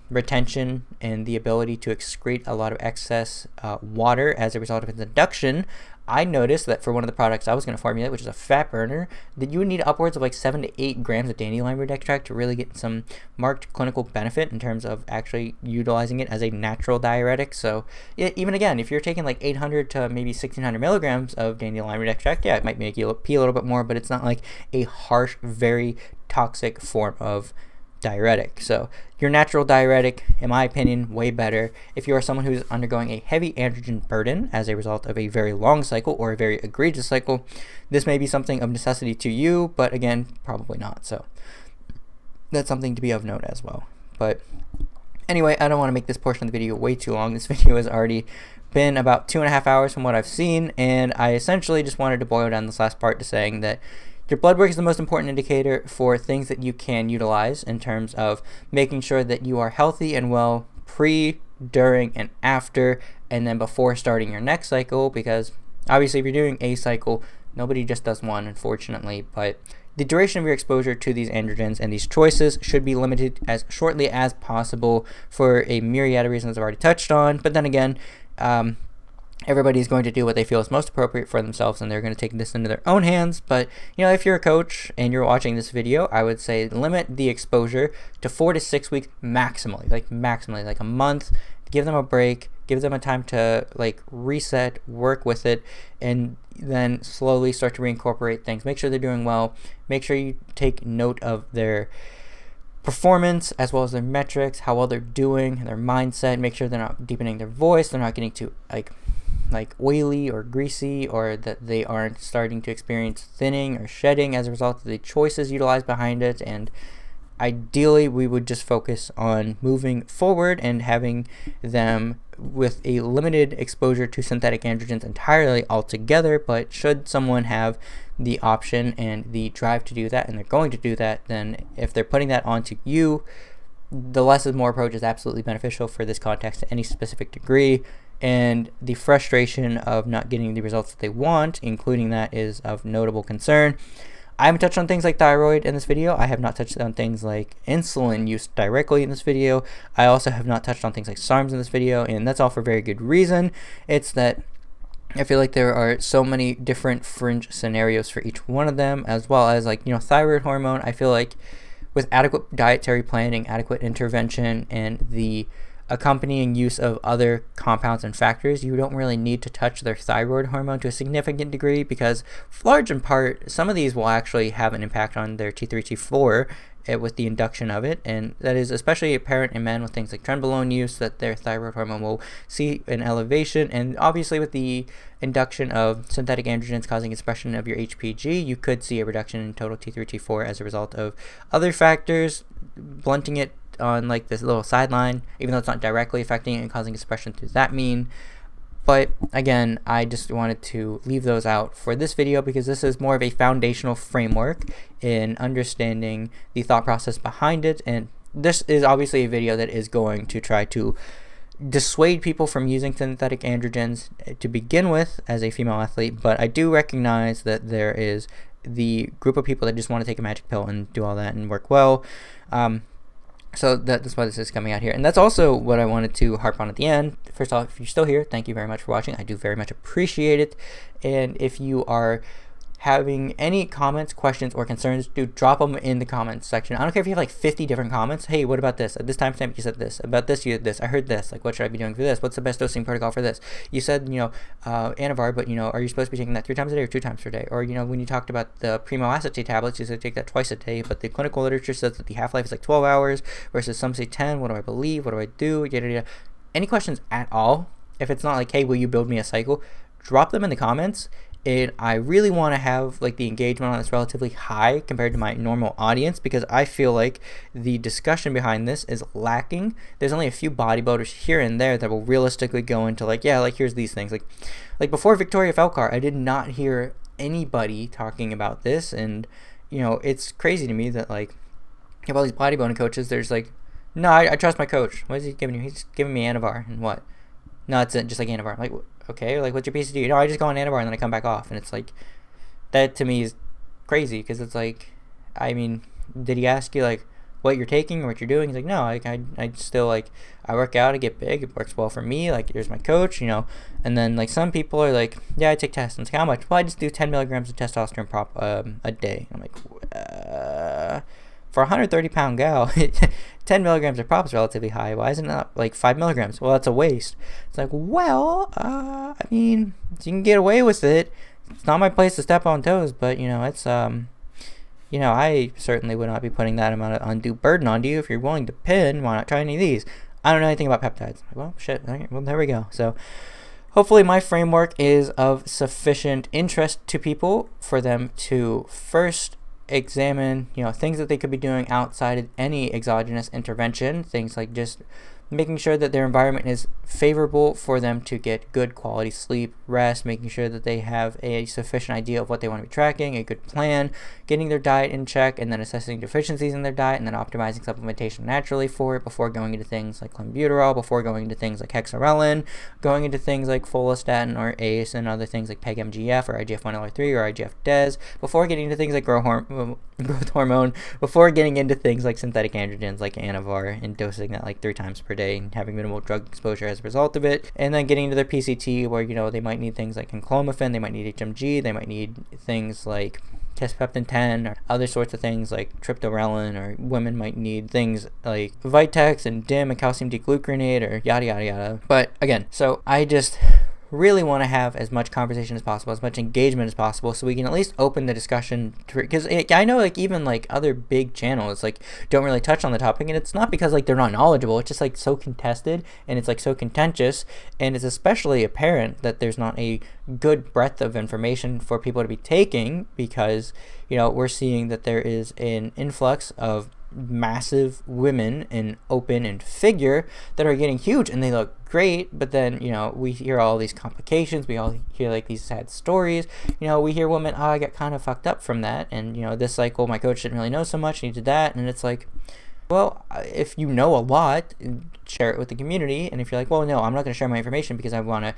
retention and the ability to excrete a lot of excess water as a result of its induction, I noticed that for one of the products I was going to formulate, which is a fat burner, that you would need upwards of like 7 to 8 grams of dandelion root extract to really get some marked clinical benefit in terms of actually utilizing it as a natural diuretic. So even again, if you're taking like 800 to maybe 1600 milligrams of dandelion root extract, yeah, it might make you pee a little bit more, but it's not like a harsh, very toxic form of diuretic. So your natural diuretic, in my opinion, way better. If you are someone who's undergoing a heavy androgen burden as a result of a very long cycle or a very egregious cycle, this may be something of necessity to you, but again, probably not. So that's something to be of note as well. But anyway, I don't want to make this portion of the video way too long. This video has already been about 2.5 hours from what I've seen, and I essentially just wanted to boil down this last part to saying that your blood work is the most important indicator for things that you can utilize in terms of making sure that you are healthy and well pre, during, and after, and then before starting your next cycle, because obviously if you're doing a cycle, nobody just does one, unfortunately, but the duration of your exposure to these androgens and these choices should be limited as shortly as possible for a myriad of reasons I've already touched on. But then again, everybody's going to do what they feel is most appropriate for themselves, and they're going to take this into their own hands. But, you know, if you're a coach and you're watching this video, I would say limit the exposure to 4 to 6 weeks maximally, like a month. Give them a break, give them a time to like reset, work with it, and then slowly start to reincorporate things. Make sure they're doing well. Make sure you take note of their performance as well as their metrics, how well they're doing, their mindset. Make sure they're not deepening their voice, they're not getting too like oily or greasy, or that they aren't starting to experience thinning or shedding as a result of the choices utilized behind it. And ideally, we would just focus on moving forward and having them with a limited exposure to synthetic androgens entirely altogether. But should someone have the option and the drive to do that, and they're going to do that, then if they're putting that onto you, the less is more approach is absolutely beneficial for this context to any specific degree. And the frustration of not getting the results that they want, including that, is of notable concern. I haven't touched on things like thyroid in this video. I have not touched on things like insulin use directly in this video. I also have not touched on things like SARMs in this video, and that's all for very good reason. It's that I feel like there are so many different fringe scenarios for each one of them, as well as, like, you know, thyroid hormone. I feel like with adequate dietary planning, adequate intervention, and the accompanying use of other compounds and factors, you don't really need to touch their thyroid hormone to a significant degree, because large in part, some of these will actually have an impact on their T3, T4 with the induction of it, and that is especially apparent in men with things like trenbolone use, that their thyroid hormone will see an elevation. And obviously with the induction of synthetic androgens causing expression of your HPG, you could see a reduction in total T3, T4 as a result of other factors blunting it on like this little sideline, even though it's not directly affecting it and causing expression through that mean. But again, I just wanted to leave those out for this video because this is more of a foundational framework in understanding the thought process behind it. And this is obviously a video that is going to try to dissuade people from using synthetic androgens to begin with as a female athlete. But I do recognize that there is the group of people that just want to take a magic pill and do all that and work well. So that's why this is coming out here. And that's also what I wanted to harp on at the end. First off, if you're still here, thank you very much for watching. I do very much appreciate it. And if you are having any comments, questions, or concerns, dude, drop them in the comments section. I don't care if you have like 50 different comments. Hey, what about this? At this timestamp, you said this. About this, you did this. I heard this. Like, what should I be doing for this? What's the best dosing protocol for this? You said, Anavar, but, are you supposed to be taking that 3 times a day or 2 times per day? Or, when you talked about the Primo acetate tablets, you said take that twice a day, but the clinical literature says that the half-life is like 12 hours versus some say 10. What do I believe? What do I do? Yada, yada. Any questions at all? If it's not like, hey, will you build me a cycle? Drop them in the comments. And I really want to have like the engagement on this relatively high compared to my normal audience, because I feel like the discussion behind this is lacking. There's only a few bodybuilders here and there that will realistically go into like, yeah, like here's these things. Like before Victoria Felkar, I did not hear anybody talking about this. And, it's crazy to me that like you have all these bodybuilding coaches. There's like, no, I trust my coach. What is he giving you? He's giving me Anavar and what? No, it's just like Anavar. I'm like, okay, like what's your PCT? I just go on Anavar and then I come back off. And it's like, that to me is crazy, because it's like, I mean, did he ask you like what you're taking or what you're doing? He's like, no, I still like, I work out, I get big, it works well for me, like here's my coach, and then like some people are like, yeah, I take tests. And it's like, how much? Well, I just do 10 milligrams of testosterone a day. I'm like, for a 130-pound gal, 10 milligrams of prop is relatively high. Why isn't it like 5 milligrams? Well, that's a waste. It's like, well, I mean, you can get away with it. It's not my place to step on toes, but, it's, I certainly would not be putting that amount of undue burden on you. If you're willing to pin, why not try any of these? I don't know anything about peptides. Well, shit. Okay, well, there we go. So hopefully my framework is of sufficient interest to people for them to first examine things that they could be doing outside of any exogenous intervention, things like just making sure that their environment is favorable for them to get good quality sleep, rest, making sure that they have a sufficient idea of what they want to be tracking, a good plan, getting their diet in check, and then assessing deficiencies in their diet, and then optimizing supplementation naturally for it before going into things like clenbuterol, before going into things like hexarelin, going into things like follistatin or ACE and other things like PEG-MGF or IGF-1L3 or IGF-DES, before getting into things like growth hormone, before getting into things like synthetic androgens like Anavar and dosing that like 3 times per day and having minimal drug exposure as a result of it, and then getting into their PCT where they might need things like enclomiphene, they might need HMG, they might need things like Tespeptin 10 or other sorts of things like triptorelin, or women might need things like Vitex and DIM and calcium D-glucuronate or yada yada yada. But again, so I just really want to have as much conversation as possible, as much engagement as possible, so we can at least open the discussion, because I know like even like other big channels like don't really touch on the topic, and it's not because like they're not knowledgeable, it's just like so contested and it's like so contentious, and it's especially apparent that there's not a good breadth of information for people to be taking, because we're seeing that there is an influx of massive women in open and figure that are getting huge and they look great, but then we hear all these complications, we all hear like these sad stories, we hear women, I got kind of fucked up from that, and this cycle my coach didn't really know so much and he did that, and it's like, well, if you know a lot, share it with the community. And if you're like, well, no, I'm not going to share my information because I want to,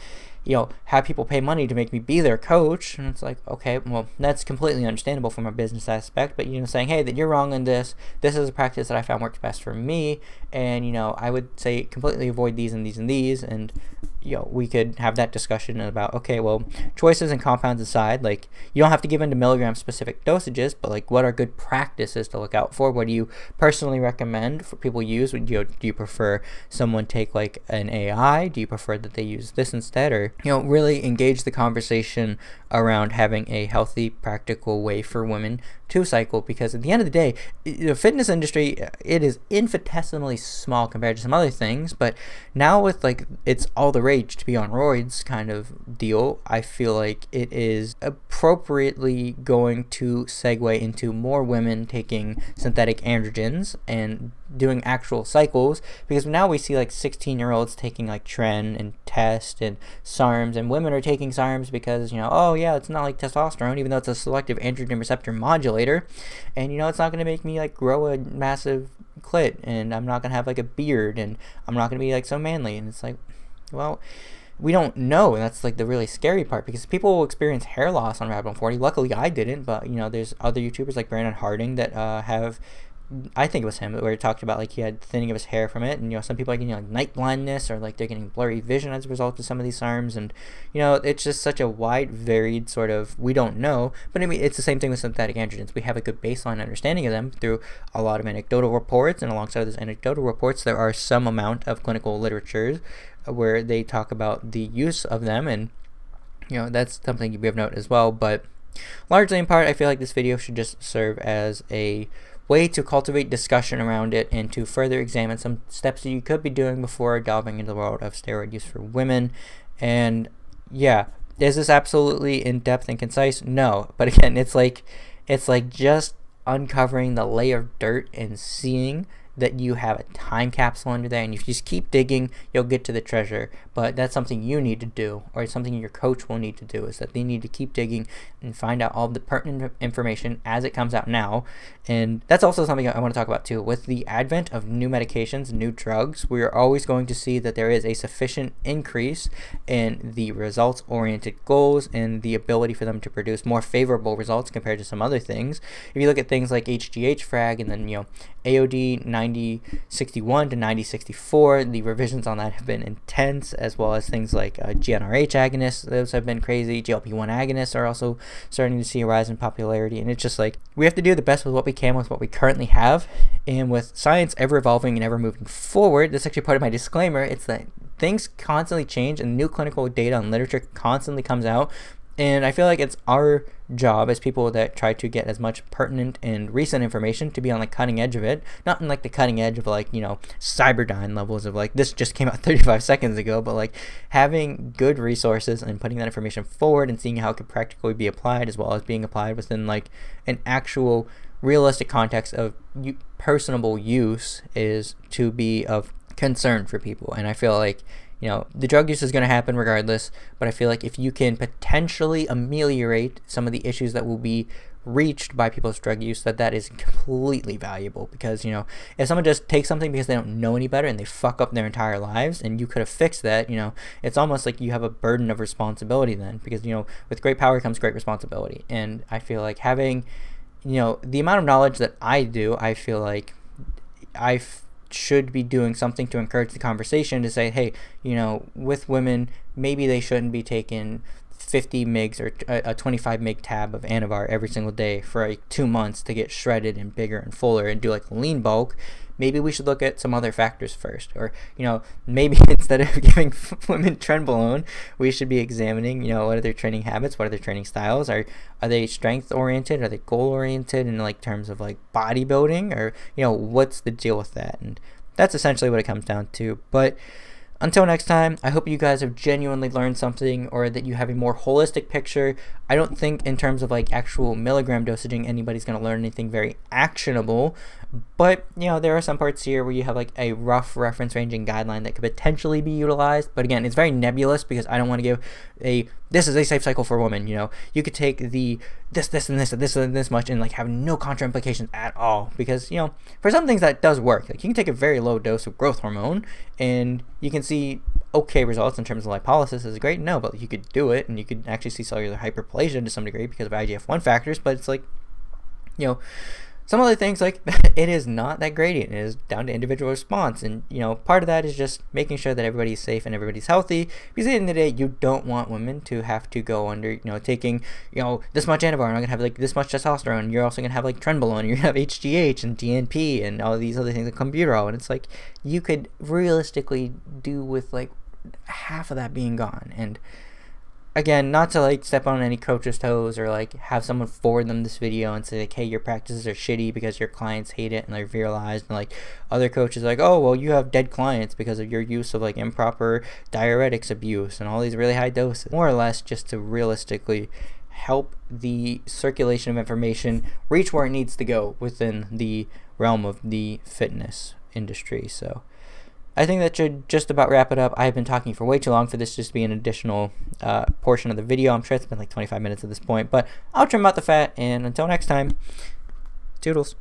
have people pay money to make me be their coach. And it's like, okay, well, that's completely understandable from a business aspect. But, saying, hey, that you're wrong on this. This is a practice that I found works best for me. And, I would say completely avoid these and these and these. And, we could have that discussion about, okay, well, choices and compounds aside, like, you don't have to give into milligram specific dosages, but like, what are good practices to look out for? What do you personally recommend for people use? Do you prefer someone take like an AI? Do you prefer that they use this instead? Or, really engage the conversation around having a healthy, practical way for women to cycle, because at the end of the day, the fitness industry, it is infinitesimally small compared to some other things, but now with like, it's all the rage to be on roids kind of deal, I feel like it is appropriately going to segue into more women taking synthetic androgens and doing actual cycles, because now we see like 16-year-olds taking like Clen and Test and SARMs, and women are taking SARMs because oh yeah, it's not like testosterone, even though it's a selective androgen receptor modulator, and it's not going to make me like grow a massive clit, and I'm not going to have like a beard, and I'm not going to be like so manly. And it's like, well, we don't know, and that's like the really scary part, because people will experience hair loss on Radbound 40. Luckily I didn't, but there's other YouTubers like Brandon Harding that have I think it was him, where he talked about like he had thinning of his hair from it, and some people are getting like night blindness, or like they're getting blurry vision as a result of some of these SARMs, and it's just such a wide, varied sort of, we don't know. But I mean, it's the same thing with synthetic androgens. We have a good baseline understanding of them through a lot of anecdotal reports, and alongside of those anecdotal reports, there are some amount of clinical literatures where they talk about the use of them, and that's something to be of note as well. But largely in part, I feel like this video should just serve as a way to cultivate discussion around it and to further examine some steps that you could be doing before delving into the world of steroid use for women. And yeah, is this absolutely in depth and concise? No, but again, it's like just uncovering the layer of dirt and seeing that you have a time capsule under there, and if you just keep digging, you'll get to the treasure. But that's something you need to do, or it's something your coach will need to do, is that they need to keep digging and find out all the pertinent information as it comes out now. And that's also something I want to talk about too. With the advent of new medications, new drugs, we are always going to see that there is a sufficient increase in the results-oriented goals and the ability for them to produce more favorable results compared to some other things. If you look at things like HGH frag, and then AOD 9061 to 9064, the revisions on that have been intense, as well as things like GnRH agonists. Those have been crazy. GLP-1 agonists are also starting to see a rise in popularity, and it's just like we have to do the best with what we can with what we currently have. And with science ever evolving and ever moving forward, that's actually part of my disclaimer, it's that things constantly change and new clinical data and literature constantly comes out. And I feel like it's our job as people that try to get as much pertinent and recent information to be on the cutting edge of it. Not in like the cutting edge of like, Cyberdyne levels of like, this just came out 35 seconds ago, but like having good resources and putting that information forward and seeing how it could practically be applied, as well as being applied within like an actual realistic context of personable use, is to be of concern for people. And I feel like the drug use is going to happen regardless, but I feel like if you can potentially ameliorate some of the issues that will be reached by people's drug use, that is completely valuable. Because if someone just takes something because they don't know any better and they fuck up their entire lives, and you could have fixed that, it's almost like you have a burden of responsibility then, because with great power comes great responsibility. And I feel like having the amount of knowledge that I do, I feel like I should be doing something to encourage the conversation, to say, hey, with women, maybe they shouldn't be taking 50 mgs or a 25 mg tab of Anavar every single day for like 2 months to get shredded and bigger and fuller and do like lean bulk. Maybe we should look at some other factors first. Or maybe instead of giving women trenbolone, we should be examining what are their training habits, what are their training styles, are they strength oriented, are they goal oriented in like terms of like bodybuilding, or what's the deal with that. And that's essentially what it comes down to. But until next time, I hope you guys have genuinely learned something, or that you have a more holistic picture. I don't think in terms of like actual milligram dosaging anybody's going to learn anything very actionable, but there are some parts here where you have like a rough reference ranging guideline that could potentially be utilized. But again, it's very nebulous, because I don't want to give this is a safe cycle for women. You could take the this and this much and like have no contra implications at all, because for some things that does work. Like you can take a very low dose of growth hormone and you can see okay results in terms of lipolysis. Is great? No, but you could do it, and you could actually see cellular hyperplasia to some degree because of IGF-1 factors. But it's like some other things, like it is not that gradient. It is down to individual response. And part of that is just making sure that everybody's safe and everybody's healthy, because at the end of the day, you don't want women to have to go under taking this much Anavar, and I'm gonna have like this much testosterone. You're also gonna have like trenbolone, you're gonna have HGH and DNP and all these other things, like Clenbuterol. And it's like you could realistically do with like half of that being gone. And again, not to like step on any coach's toes, or like have someone forward them this video and say like, hey, your practices are shitty because your clients hate it and they're virilized, and like other coaches are like, oh well, you have dead clients because of your use of like improper diuretics abuse and all these really high doses. More or less just to realistically help the circulation of information reach where it needs to go within the realm of the fitness industry. So I think that should just about wrap it up. I've been talking for way too long for this just to be an additional portion of the video. I'm sure it's been like 25 minutes at this point, but I'll trim out the fat, and until next time, toodles.